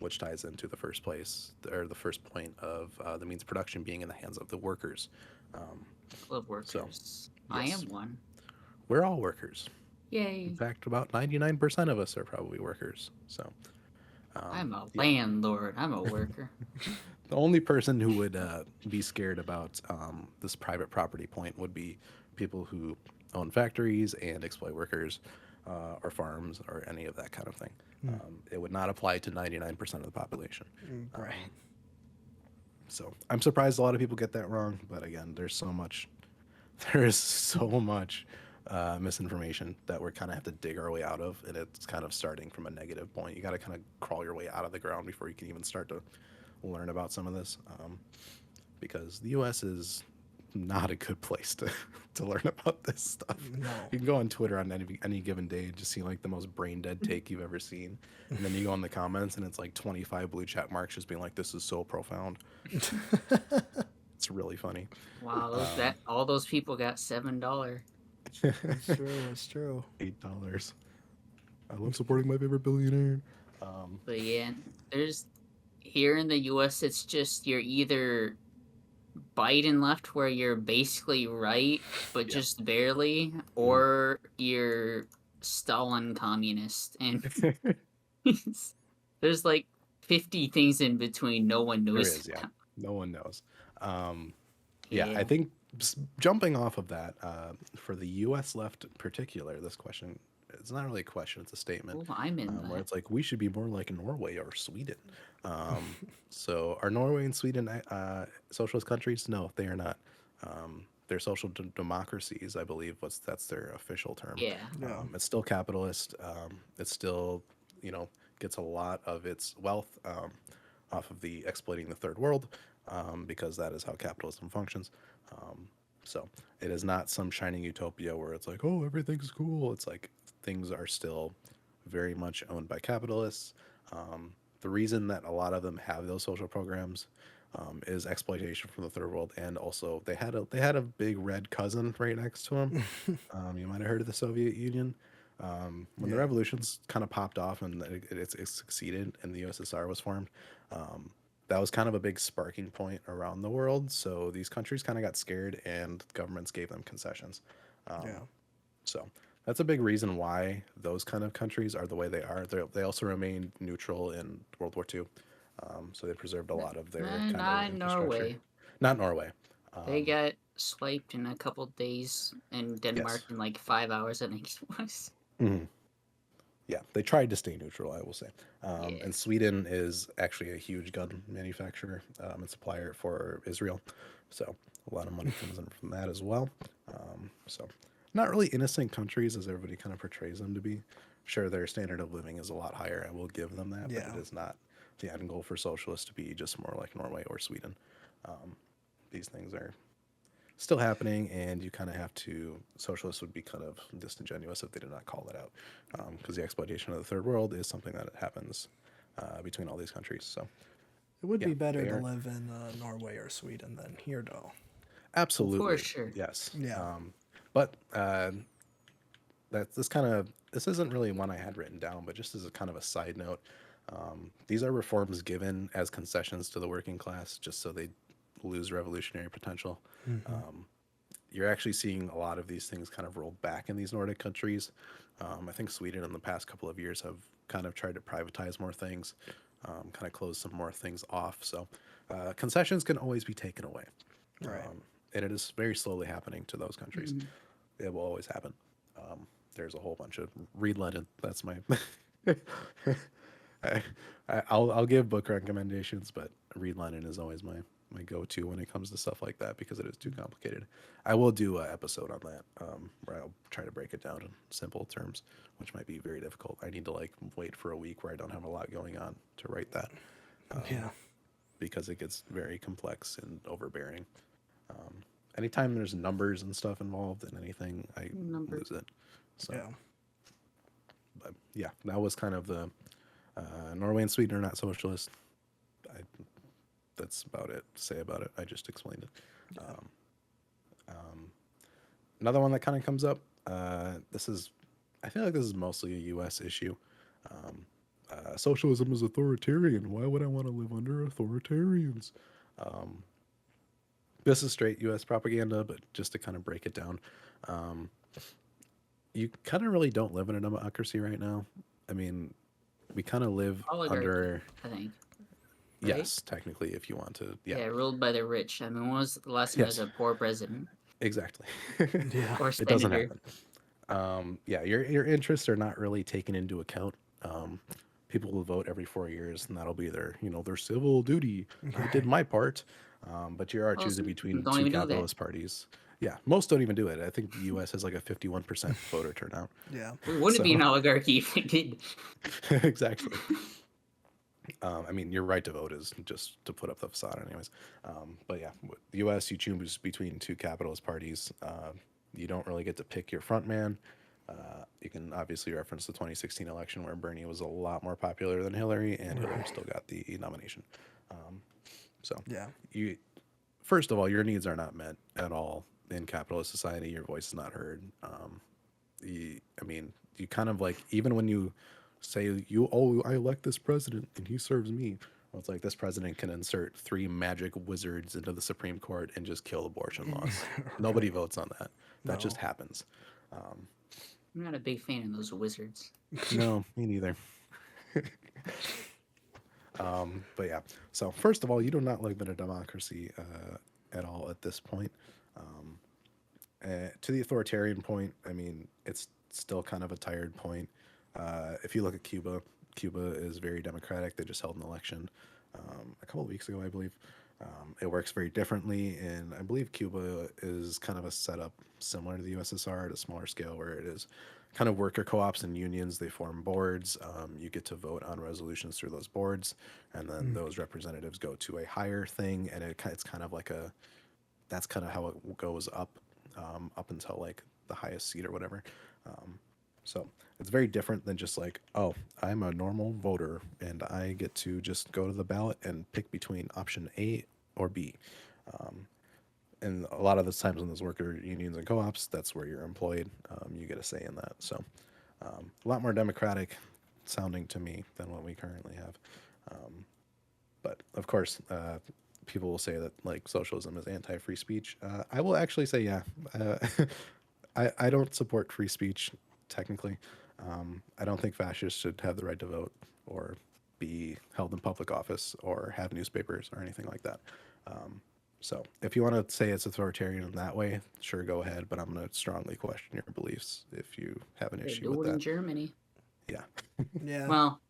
Which ties into the first place, or the first point of the means of production being in the hands of the workers. Club workers. I yes. am one. We're all workers. Yay. In fact, about 99% of us are probably workers. So I'm a landlord. I'm a worker. the only person who would be scared about this private property point would be people who own factories and exploit workers, or farms, or any of that kind of thing. It would not apply to 99% of the population. Right. So I'm surprised a lot of people get that wrong. But again, there is so much misinformation that we're kind of have to dig our way out of, and it's kind of starting from a negative point. You got to kind of crawl your way out of the ground before you can even start to learn about some of this, because the U.S. is not a good place to learn about this stuff. No. You can go on Twitter on any given day and just see like the most brain dead take you've ever seen, and then you go in the comments and it's like 25 blue check marks just being like, "This is so profound." It's really funny. Wow, all those people got $7. It's true. It's true. $8. I love supporting my favorite billionaire. But yeah, there's here in the U.S. It's just you're either Biden left, where you're basically right, but just barely, or you're Stalin communist, and there's like 50 things in between. No one There knows. is, yeah. No one knows. Yeah, I Yeah. think jumping off of that, for the U.S. left in particular, this question, it's not really a question, it's a statement, Oh, I'm in where that. it's like, we should be more like Norway or Sweden. So are Norway and Sweden socialist countries? No, they are not. They're social democracies, I believe. That's their official term. Yeah. Yeah. It's still capitalist. It's still, gets a lot of its wealth off of the exploiting the third world, because that is how capitalism functions. So it is not some shining utopia where it's like, oh, everything's cool. It's like things are still very much owned by capitalists. The reason that a lot of them have those social programs is exploitation from the third world, and also they had a big red cousin right next to them. You might have heard of the Soviet Union. When the Yeah. revolutions kind of popped off and it succeeded and the USSR was formed, that was kind of a big sparking point around the world. So these countries kind of got scared and governments gave them concessions. Yeah. So that's a big reason why those kind of countries are the way they are. They also remained neutral in World War II. So they preserved a lot of their kind of Not infrastructure. Norway. Not Norway. They got swiped in a couple days, and Denmark Yes. in like 5 hours, I think it was. Yeah, they tried to stay neutral, I will say. Yeah. And Sweden is actually a huge gun manufacturer and supplier for Israel. So a lot of money comes in from that as well. So not really innocent countries as everybody kind of portrays them to be. Sure, their standard of living is a lot higher. I will give them that, Yeah. but it is not the end goal for socialists to be just more like Norway or Sweden. These things are still happening, and you kind of have to. Socialists would be kind of disingenuous if they did not call that out, because the exploitation of the third world is something that happens between all these countries. So It would yeah, be better they to are live in Norway or Sweden than here, though. absolutely sure. yes. Yeah. But this isn't really one I had written down, but just as a kind of a side note, these are reforms given as concessions to the working class, just so they lose revolutionary potential. You're actually seeing a lot of these things kind of rolled back in these Nordic countries. I think Sweden in the past couple of years have kind of tried to privatize more things, kind of close some more things off. So concessions can always be taken away. Right. And it is very slowly happening to those countries. Mhm. It will always happen. There's a whole bunch of read Lenin. That's my. I'll give book recommendations, but read Lenin is always my go-to when it comes to stuff like that because it is too complicated. I will do an episode on that where I'll try to break it down in simple terms, which might be very difficult. I need to wait for a week where I don't have a lot going on to write that Yeah. because it gets very complex and overbearing. Anytime there's numbers and stuff involved in anything, I Numbers. lose it. So, Yeah. but yeah, that was kind of the Norway and Sweden are not socialist. That's about it to say about it. I just explained it. Another one that kind of comes up. I feel like this is mostly a U.S. issue. Socialism is authoritarian. Why would I want to live under authoritarians? This is straight U.S. propaganda, but just to kind of break it down, you kind of really don't live in a democracy right now. I mean, we kind of live Oligarchy, under. I think. Right? Yes, technically, if you want to. Yeah, Yeah, ruled by the rich. I mean, when was the last time there was yes, a poor president exactly. Yeah. or It doesn't senator? happen. Yeah, your interests are not really taken into account. People will vote every 4 years, and that'll be their civil duty. I did my part, but you are Most choosing between don't two even do that. capitalist parties. Yeah, most don't even do it. I think the U.S. has like a 51% voter turnout. Yeah. We wouldn't be So an oligarchy if we did. exactly. I mean, your right to vote is just to put up the facade, anyways. But yeah, the U.S. you choose between two capitalist parties. You don't really get to pick your front man. You can obviously reference the 2016 election where Bernie was a lot more popular than Hillary, and Hillary still got the nomination. So Yeah. first of all, your needs are not met at all in capitalist society. Your voice is not heard. You kind of even when you say I elect this president and he serves me. Well, it's like this president can insert 3 magic wizards into the Supreme Court and just kill abortion laws. Nobody votes on that. That just No. happens. I'm not a big fan of those wizards. No, me neither. But yeah, so first of all, you do not live in a democracy at all at this point. Um, to the authoritarian point, I mean, it's still kind of a tired point. If you look at Cuba, Cuba is very democratic. They just held an election a couple of weeks ago, I believe. It works very differently, and I believe Cuba is kind of a setup similar to the USSR at a smaller scale, where it is kind of worker co-ops and unions. They form boards. You get to vote on resolutions through those boards, and then those representatives go to a higher thing, and it's kind of like a that's kind of how it goes up, up until like the highest seat or whatever. Um, so it's very different than just like, oh, I'm a normal voter and I get to just go to the ballot and pick between option A or B. Um, and a lot of the times in those worker unions and co-ops, that's where you're employed. You get a say in that. So a lot more democratic sounding to me than what we currently have. But of course, people will say that like socialism is anti-free speech. I will actually say, yeah, uh, I don't support free speech technically. I don't think fascists should have the right to vote or be held in public office or have newspapers or anything like that. Um, so if you want to say it's authoritarian in that way, sure, go ahead. But I'm going to strongly question your beliefs if you have an They issue do with it in that. Germany. Yeah. Yeah. Well,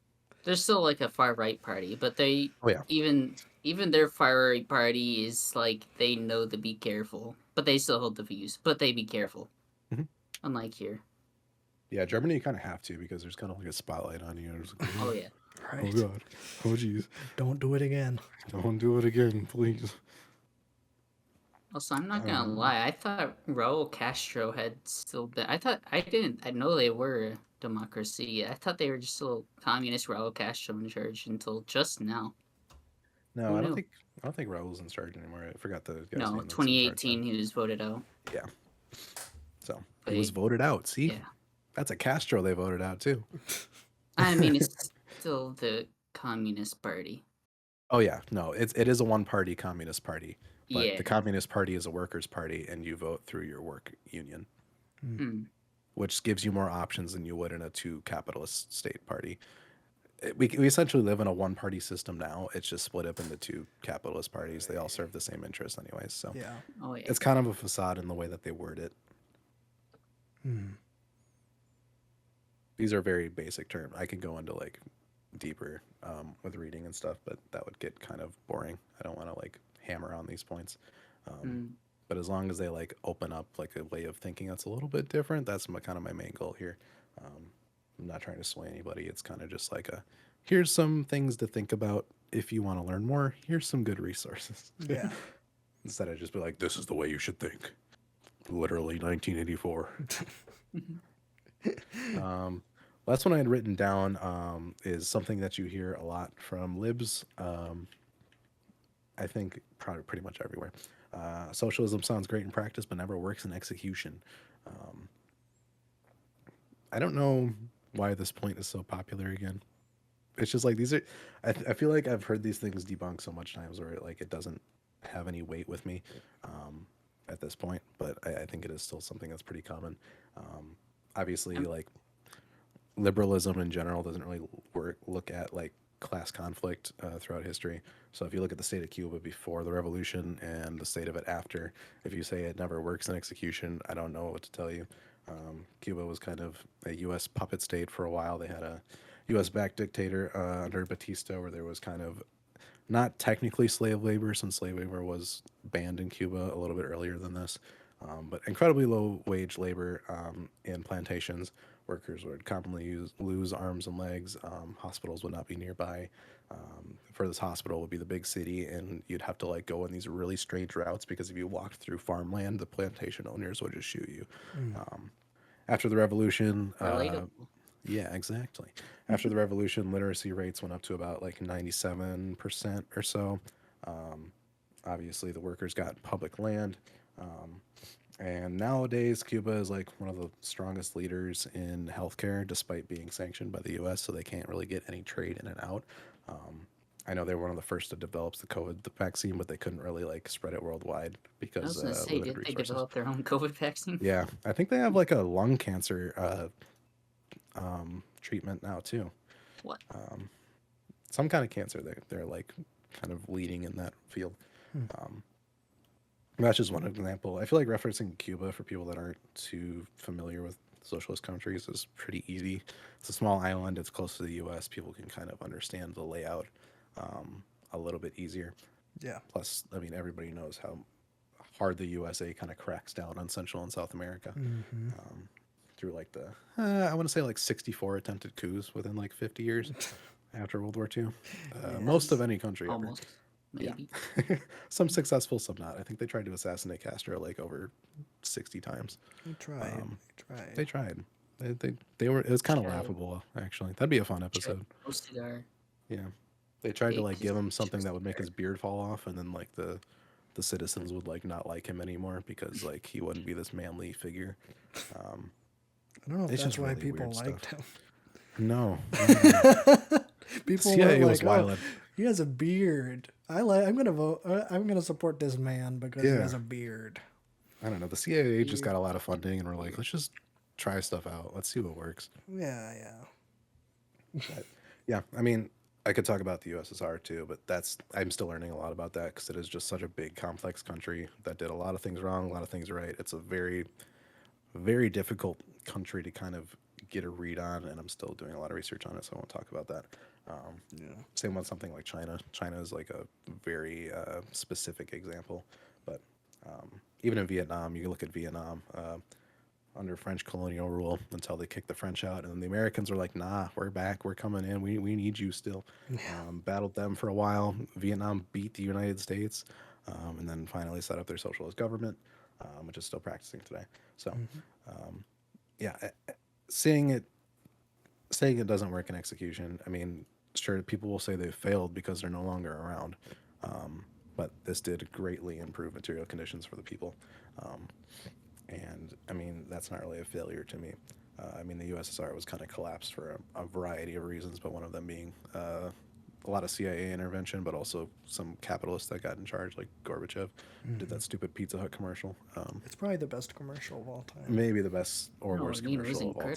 they're still like a far right party, but they Oh yeah. even their far right party is like they know to be careful, but they still hold the views, but they be careful. Mhm. Unlike here. Yeah, Germany, you kind of have to because there's kind of like a spotlight on you. It's like, Oh yeah. oh Right. god, oh jeez, Don't do it again. don't do it again, please. Also, I'm not gonna Um, lie. I thought Raul Castro had still been. I know they were a democracy. I thought they were just still communist Raul Castro in charge until just now. no, Who knew? I don't think Raul's in charge anymore. I forgot the guy's No, name that's in charge now. 2018 he was voted out. Yeah, so he But was voted out. See, yeah, that's a Castro they voted out too. I mean it's still the Communist Party. Oh yeah, no, it is a one party communist party, but Yeah. the Communist Party is a workers' party, and you vote through your work union, Hmm. which gives you more options than you would in a two capitalist state party. We essentially live in a one party system now. It's just split up into two capitalist parties. They all serve the same interests, anyways. So Yeah. Oh yeah. it's kind of a facade in the way that they word it. Hmm. These are very basic terms. I could go into like deeper with reading and stuff, but that would get kind of boring. I don't want to like hammer on these points. Hmm. But as long as they like open up like a way of thinking that's a little bit different, that's kind of my main goal here. I'm not trying to sway anybody. It's kind of just like a here's some things to think about if you want to learn more. Here's some good resources. Yeah. Instead of just be like, this is the way you should think. Literally 1984. Last one I had written down is something that you hear a lot from libs. I think probably pretty much everywhere. Socialism sounds great in practice, but never works in execution. Um, I don't know why this point is so popular again. It's just like these are. I feel like I've heard these things debunked so much times where it doesn't have any weight with me at this point. But I think it is still something that's pretty common. Obviously, Um, like liberalism in general doesn't really look at like class conflict throughout history. So if you look at the state of Cuba before the revolution and the state of it after, if you say it never works in execution, I don't know what to tell you. Cuba was kind of a U.S. puppet state for a while. They had a U.S.-backed dictator under Batista, where there was kind of not technically slave labor, since slave labor was banned in Cuba a little bit earlier than this, but incredibly low wage labor in plantations. Workers would commonly lose arms and legs. Hospitals would not be nearby. Furthest hospital would be the big city, and you'd have to like go in these really strange routes because if you walked through farmland, the plantation owners would just shoot you. After the revolution, relatable. yeah, exactly. After the revolution, literacy rates went up to about like 97% or so. Obviously, the workers got public land. And nowadays, Cuba is like one of the strongest leaders in healthcare, despite being sanctioned by the U.S., so they can't really get any trade in and out. I know they were one of the first to develop the vaccine, but they couldn't really like spread it worldwide I because was gonna say, limited did they resources. develop their own COVID vaccine? Yeah, I think they have like a lung cancer treatment now too. What? some kind of cancer. They're like kind of leading in that field. Hmm. That's just one example. I feel like referencing Cuba for people that aren't too familiar with socialist countries is pretty easy. It's a small island. It's close to the U.S. People can kind of understand the layout a little bit easier. Yeah. Plus, I mean, everybody knows how hard the USA kind of cracks down on Central and South America Mm-hmm. through like the, I want to say like 64 attempted coups within like 50 years after World War II. Most of any country ever. Almost, maybe. Yeah. Some successful, some not. I think they tried to assassinate Castro like over 60 times. We tried. They tried. They were. It was kind of Tried. laughable, actually. That'd be a fun episode. Posted our Yeah. They tried to Big like give him something that history would make there. his beard fall off, and then like the citizens would like not like him anymore because like he wouldn't be this manly figure. I don't know if It's that's just why really people weird liked stuff. him. No. People CIA were was like, "Oh, wild. he has a beard. I'm gonna vote. I'm gonna support this man because he Yeah. has a beard." I don't know. The CIA just got a lot of funding, and we're like, let's just try stuff out. Let's see what works. Yeah. But yeah, I mean, I could talk about the USSR too, but I'm still learning a lot about that because it is just such a big, complex country that did a lot of things wrong, a lot of things right. It's a very, very difficult country to kind of get a read on, and I'm still doing a lot of research on it, so I won't talk about that. Yeah. Same with something like China. China is like a very specific example, but even in Vietnam, you look at Vietnam. Under French colonial rule until they kicked the French out. And then the Americans were like, nah, we're back. We're coming in. We need you still. Battled them for a while. Vietnam beat the United States and then finally set up their socialist government, which is still practicing today. So, yeah, saying it doesn't work in execution. I mean, sure, people will say they failed because they're no longer around. But this did greatly improve material conditions for the people. And I mean, that's not really a failure to me. I mean, the USSR was kind of collapsed for a variety of reasons, but one of them being a lot of CIA intervention, but also some capitalists that got in charge, like Gorbachev, did that stupid Pizza Hut commercial. It's probably the best commercial of all time. Maybe the best or No, worst I mean, it was commercial of all time.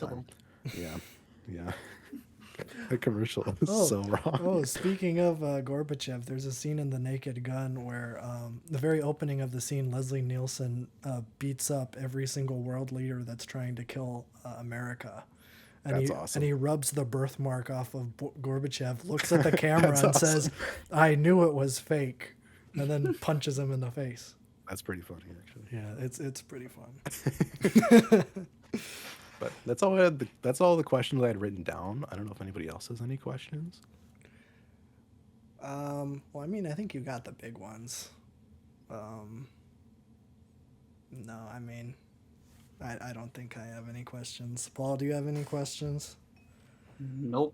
incredible. Yeah, yeah. The commercial is so wrong. Oh, speaking of Gorbachev, there's a scene in The Naked Gun where the very opening of the scene, Leslie Nielsen beats up every single world leader that's trying to kill America. And That's he, awesome. And he rubs the birthmark off of Gorbachev, looks at the camera That's and awesome. says, "I knew it was fake," and then punches him in the face. That's pretty funny, actually. Yeah, it's pretty fun. But that's all I had. That's all the questions I had written down. I don't know if anybody else has any questions. Well, I mean, I think you got the big ones. No, I mean, I don't think I have any questions. Paul, do you have any questions? Nope.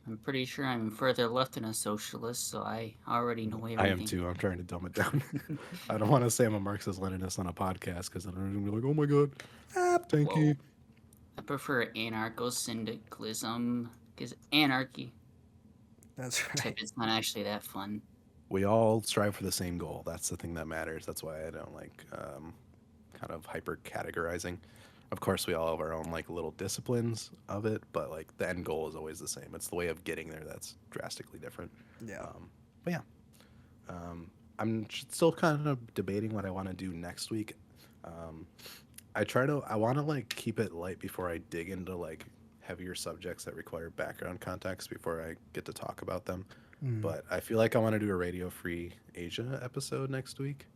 I'm pretty sure I'm further left than a socialist, so I already know everything. I am too. I'm trying to dumb it down. I don't want to say I'm a Marxist-Leninist on a podcast because then I'm gonna be like, "Oh my god, thank you." I prefer anarcho-syndicalism, because anarchy, That's right. except it's not actually that fun. We all strive for the same goal. That's the thing that matters. That's why I don't like kind of hyper categorizing. Of course, we all have our own like little disciplines of it, but like the end goal is always the same. It's the way of getting there that's drastically different. Yeah. But yeah, I'm still kind of debating what I want to do next week. I want to like keep it light before I dig into like heavier subjects that require background context before I get to talk about them. But I feel like I want to do a Radio Free Asia episode next week,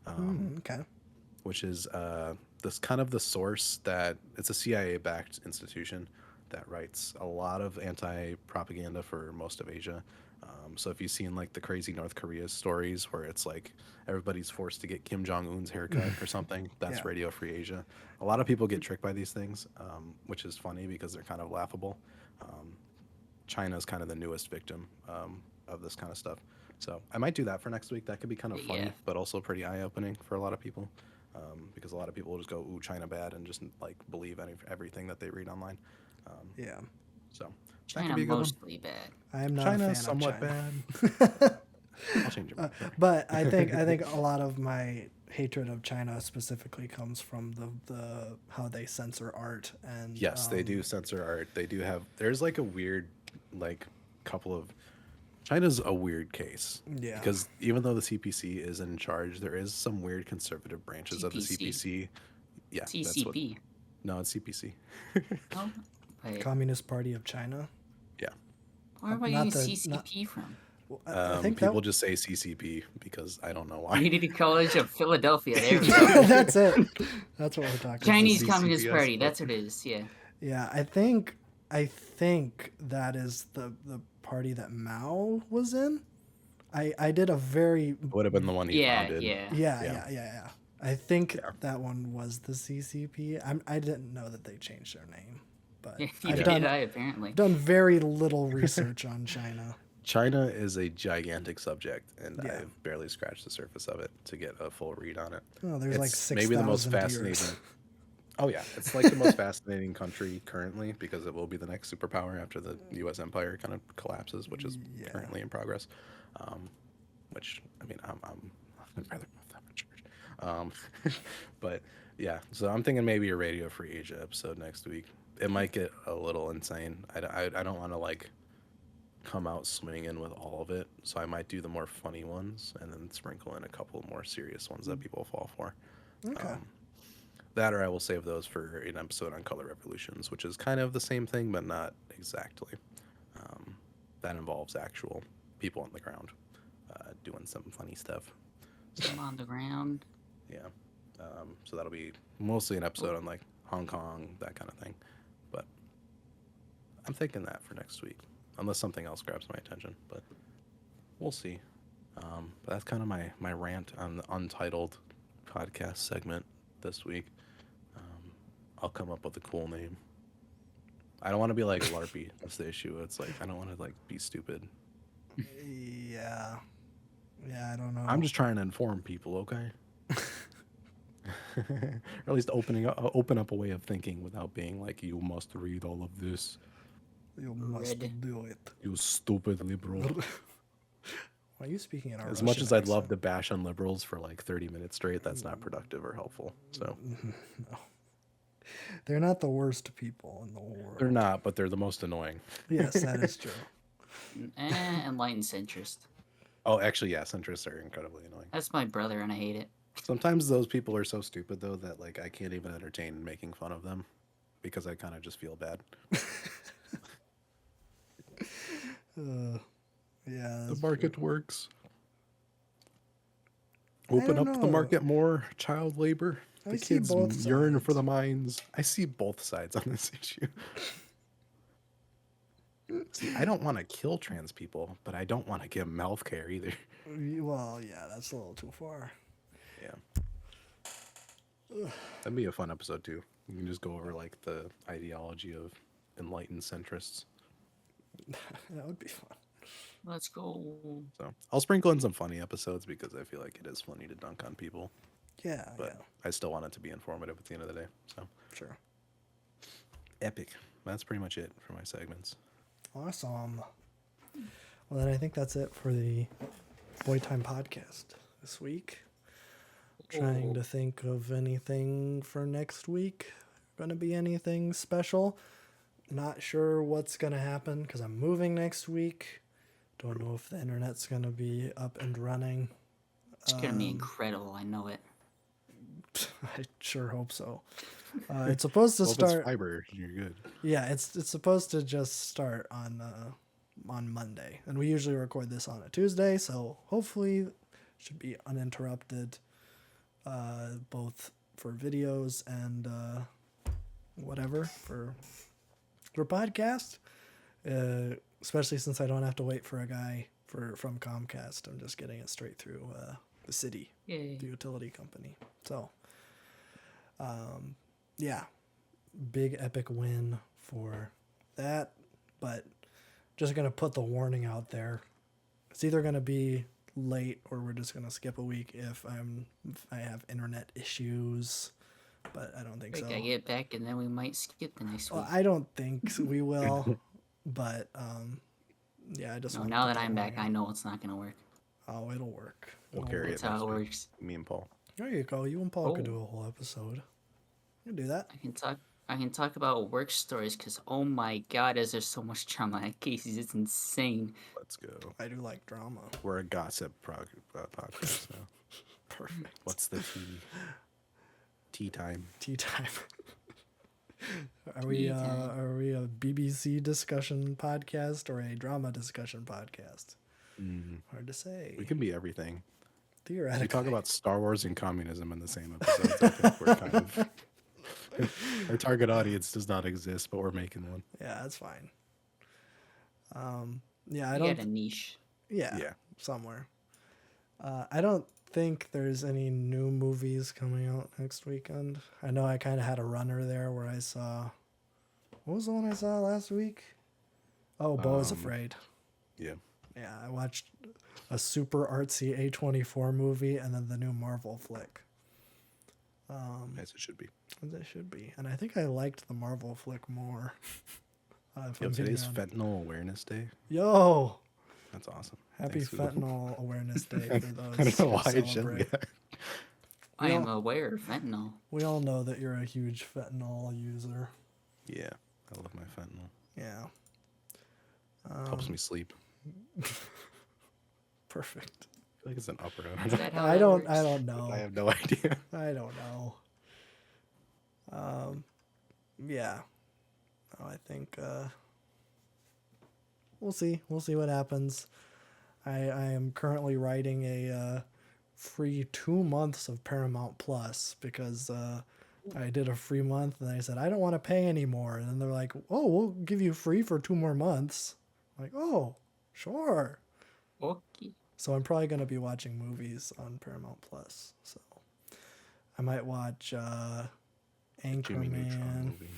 Okay. which is this kind of the source that it's a CIA-backed institution that writes a lot of anti-propaganda for most of Asia. So if you've seen like the crazy North Korea stories where it's like everybody's forced to get Kim Jong-un's haircut or something, that's Yeah. Radio Free Asia. A lot of people get tricked by these things, which is funny because they're kind of laughable. China's kind of the newest victim of this kind of stuff. So I might do that for next week. That could be kind of funny, Yeah. but also pretty eye-opening for a lot of people. Because a lot of people will just go, "Ooh, China bad," and just like believe everything that they read online. Yeah. So that China could be a good one. mostly bad. I am not a China fan is somewhat of China. bad. I'll change your mind. But I think a lot of my hatred of China specifically comes from the how they censor art and Yes, they do censor art. They do have. There's like a weird, like, couple of China's a weird case. Yeah. Because even though the CPC is in charge, there is some weird conservative branches of the CPC. CPC. Yeah, that's what. CCP. No, it's CPC. Oh, wait. Communist Party of China. Yeah. Where am I Not getting the- not- CCP from? Well, I think People that just say CCP because I don't know why. Community College of Philadelphia. There we go. that's it. That's what we're talking Chinese CCPS, Communist Party. but- That's what it is. Yeah. about. Yeah, I think that is the party that Mao was in. I did a very Would have been the one he Yeah. founded. Yeah. yeah. I think Yeah. that one was the CCP. I didn't know that they changed their name, but Neither I've did I, apparently. done very little research on China. China is a gigantic subject, and Yeah. I've barely scratched the surface of it to get a full read on it. Oh, there's like It's 6,000 maybe the most years. fascinating. Oh yeah, it's like the most fascinating country currently because it will be the next superpower after the U.S. empire kind of collapses, which is Yeah. currently in progress. Which I mean, I'd rather move that for church. But yeah, so I'm thinking maybe a Radio Free Asia episode next week. It might get a little insane. I don't want to like come out swinging with all of it, so I might do the more funny ones and then sprinkle in a couple more serious ones that people fall for. Okay. That or I will save those for an episode on color revolutions, which is kind of the same thing, but not exactly. That involves actual people on the ground doing some funny stuff. I'm on the ground. Yeah. So that'll be mostly an episode on like Hong Kong, that kind of thing. But I'm thinking that for next week, unless something else grabs my attention. But we'll see. But that's kind of my rant on the Untitled podcast segment this week. I'll come up with a cool name. I don't want to be like LARPy. That's the issue. It's like I don't want to like be stupid. Yeah. Yeah, I don't know. I'm just trying to inform people, okay? Or at least open up a way of thinking without being like, you must read all of this, You must Red. do it. you stupid liberal. Why are you speaking in our As much as I'd love to bash on liberals for like 30 minutes straight, that's not productive or helpful. So No. They're not the worst people in the whole world. they're not, but they're the most annoying. Yes, that is true. Enlightened centrist. Oh, actually, yeah, centrists are incredibly annoying. That's my brother, and I hate it. Sometimes those people are so stupid though that like I can't even entertain making fun of them because I kind of just feel bad. Yeah. The market works. I Open don't up the know. market more, child labor. I The see kids both yearn for sides. the mines. I see both sides on this issue. See, I don't want to kill trans people, but I don't want to give them health care either. Well, yeah, that's a little too far. Yeah. That'd be a fun episode too. You can just go over like the ideology of enlightened centrists. That would be fun. Let's go. So I'll sprinkle in some funny episodes because I feel like it is funny to dunk on people, Yeah, but I still want it to be informative at the end of the day. So yeah, sure. epic. That's pretty much it for my segments. Awesome. Well, then I think that's it for the Boy Time podcast this week. Trying to think of anything for next week. Going to be anything special. Not sure what's going to happen because I'm moving next week. Don't know if the internet's going to be up and running. It's gonna be incredible. I know it. I sure hope so. It's supposed to Well, if it's start. fiber, you're good. Yeah, it's supposed to just start on Monday, and we usually record this on a Tuesday, so hopefully should be uninterrupted, both for videos and whatever for podcast. Especially since I don't have to wait for a guy from Comcast. I'm just getting it straight through the city, Yay. the utility company. So, yeah, big epic win for that. But just gonna put the warning out there. It's either gonna be late or we're just gonna skip a week if I have internet issues. But I don't think so. I get back, and then we might skip the next week. Well, I don't think we will. But yeah, I just No, wanna now put that I'm back, warning I out. know it's not gonna work. Oh, it'll work. We'll It'll carry work. That's it how next it week. works. Me and Paul. There you go. You and Paul could Oh. do a whole episode. You can do that. I can talk about work stories because oh my god, is there so much drama at Casey's? It's insane. Let's go. I do like drama. We're a gossip podcast now. Perfect. What's the tea? Tea time. Tea time. Are we a BBC discussion podcast or a drama discussion podcast? Hard to say. We can be everything. Theoretically. We talk about Star Wars and communism in the same episodes. I think we're kind of our target audience does not exist, but we're making one. Yeah, that's fine. Yeah, I You don't. got a niche. Yeah. Somewhere. I don't think there's any new movies coming out next weekend. I know I kind of had a runner there where I saw. What was the one I saw last week? Oh, Beau is Afraid. Yeah. Yeah, I watched a super artsy A24 movie and then the new Marvel flick. As it should be. As it should be. And I think I liked the Marvel flick more. If Yo, I'm being today's honest. Fentanyl Awareness Day. Yo! That's awesome. Happy Thanks, Google. Fentanyl Awareness Day for those I don't know who why it should celebrate. be. I am aware of fentanyl. We all know that you're a huge fentanyl user. Yeah, I love my fentanyl. Yeah. Helps me sleep. Perfect. I feel like it's an up or Is down. that how I that don't works? know. I have no idea. I don't know. Yeah. Oh, I think we'll see. We'll see what happens. I am currently writing a free 2 months of Paramount Plus because I did a free month and I said I don't want to pay anymore. And then they're like, "Oh, we'll give you free for 2 more months." I'm like, "Oh, sure." Okay. So I'm probably going to be watching movies on Paramount Plus. So I might watch Jimmy Neutron Anchorman, movie.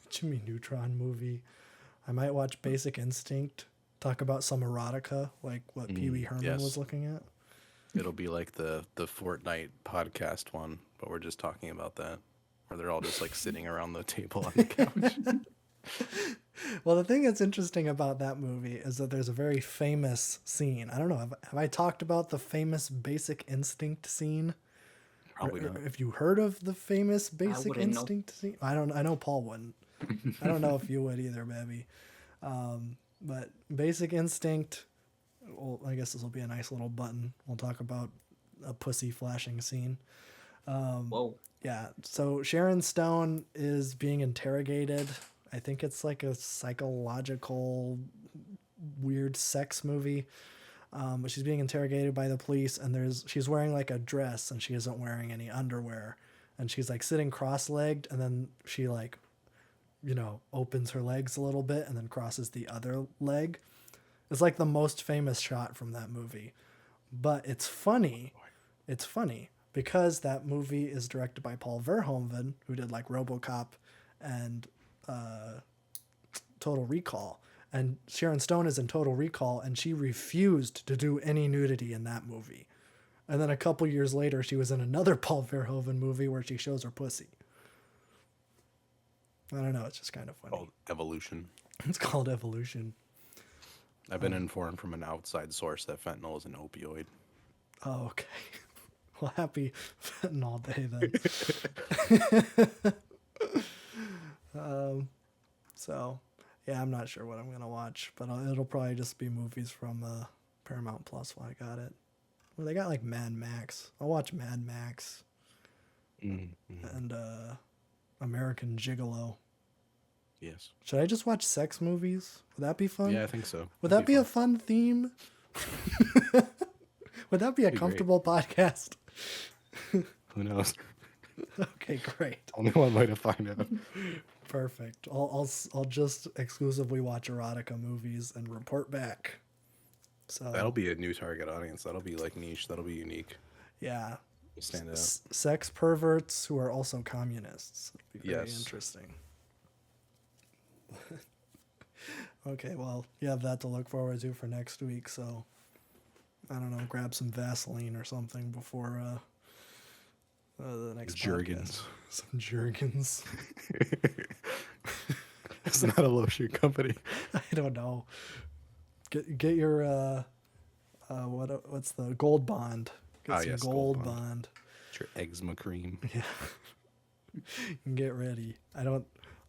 Jimmy Neutron movie. I might watch Basic Instinct. Talk about some erotica, like what Pee Wee Herman yes. was looking at. It'll be like the Fortnite podcast one, but we're just talking about that. Where they're all just like sitting around the table on the couch. Well, the thing that's interesting about that movie is that there's a very famous scene. I don't know. Have I talked about the famous Basic Instinct scene? Probably not. If you heard of the famous Basic wouldn't know. Instinct scene, I don't. I know Paul wouldn't. I don't know if you would either, baby. But Basic Instinct. Well, I guess this will be a nice little button. We'll talk about a pussy flashing scene. Whoa. Yeah. So Sharon Stone is being interrogated. I think it's like a psychological weird sex movie. But she's being interrogated by the police and she's wearing like a dress and she isn't wearing any underwear. And she's like sitting cross-legged and then she like, opens her legs a little bit and then crosses the other leg. It's like the most famous shot from that movie. But it's funny. It's funny because that movie is directed by Paul Verhoeven, who did like RoboCop and Total Recall. And Sharon Stone is in Total Recall, and she refused to do any nudity in that movie. And then a couple years later, she was in another Paul Verhoeven movie where she shows her pussy. I don't know. It's just kind of funny. Called Evolution. It's called Evolution. I've been informed from an outside source that fentanyl is an opioid. Oh, okay. Well, happy fentanyl day then. So, yeah, I'm not sure what I'm going to watch, but it'll probably just be movies from Paramount Plus while I got it. Well, they got like Mad Max. I'll watch Mad Max and American Gigolo. Yes. Should I just watch sex movies? Would that be fun? Yeah, I think so. Would that be a fun theme? Would that be a Be great. comfortable podcast? Who knows? Okay, great. Only one way to find out. Perfect. I'll just exclusively watch erotica movies and report back. So That'll be a new target audience. That'll be like niche. That'll be unique. yeah, We'll stand out. sex perverts who are also communists. It'd be very Yes. interesting. Okay, well, you have that to look forward to for next week. So I don't know, grab some Vaseline or something before the next Jergens. podcast. Some Jergens. It's not a lotion company. I don't know. Get your what's the Gold Bond? Get some yes, Gold Gold Bond. Bond. It's your eczema cream. Get ready.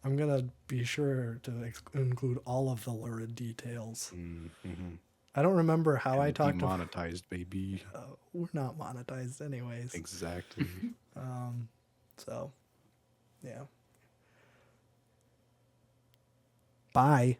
I'm gonna be sure to include all of the lurid details. Mm-hmm. I don't remember how I And talked to. demonetized, baby. We're not monetized anyways. Exactly. So, yeah. Bye.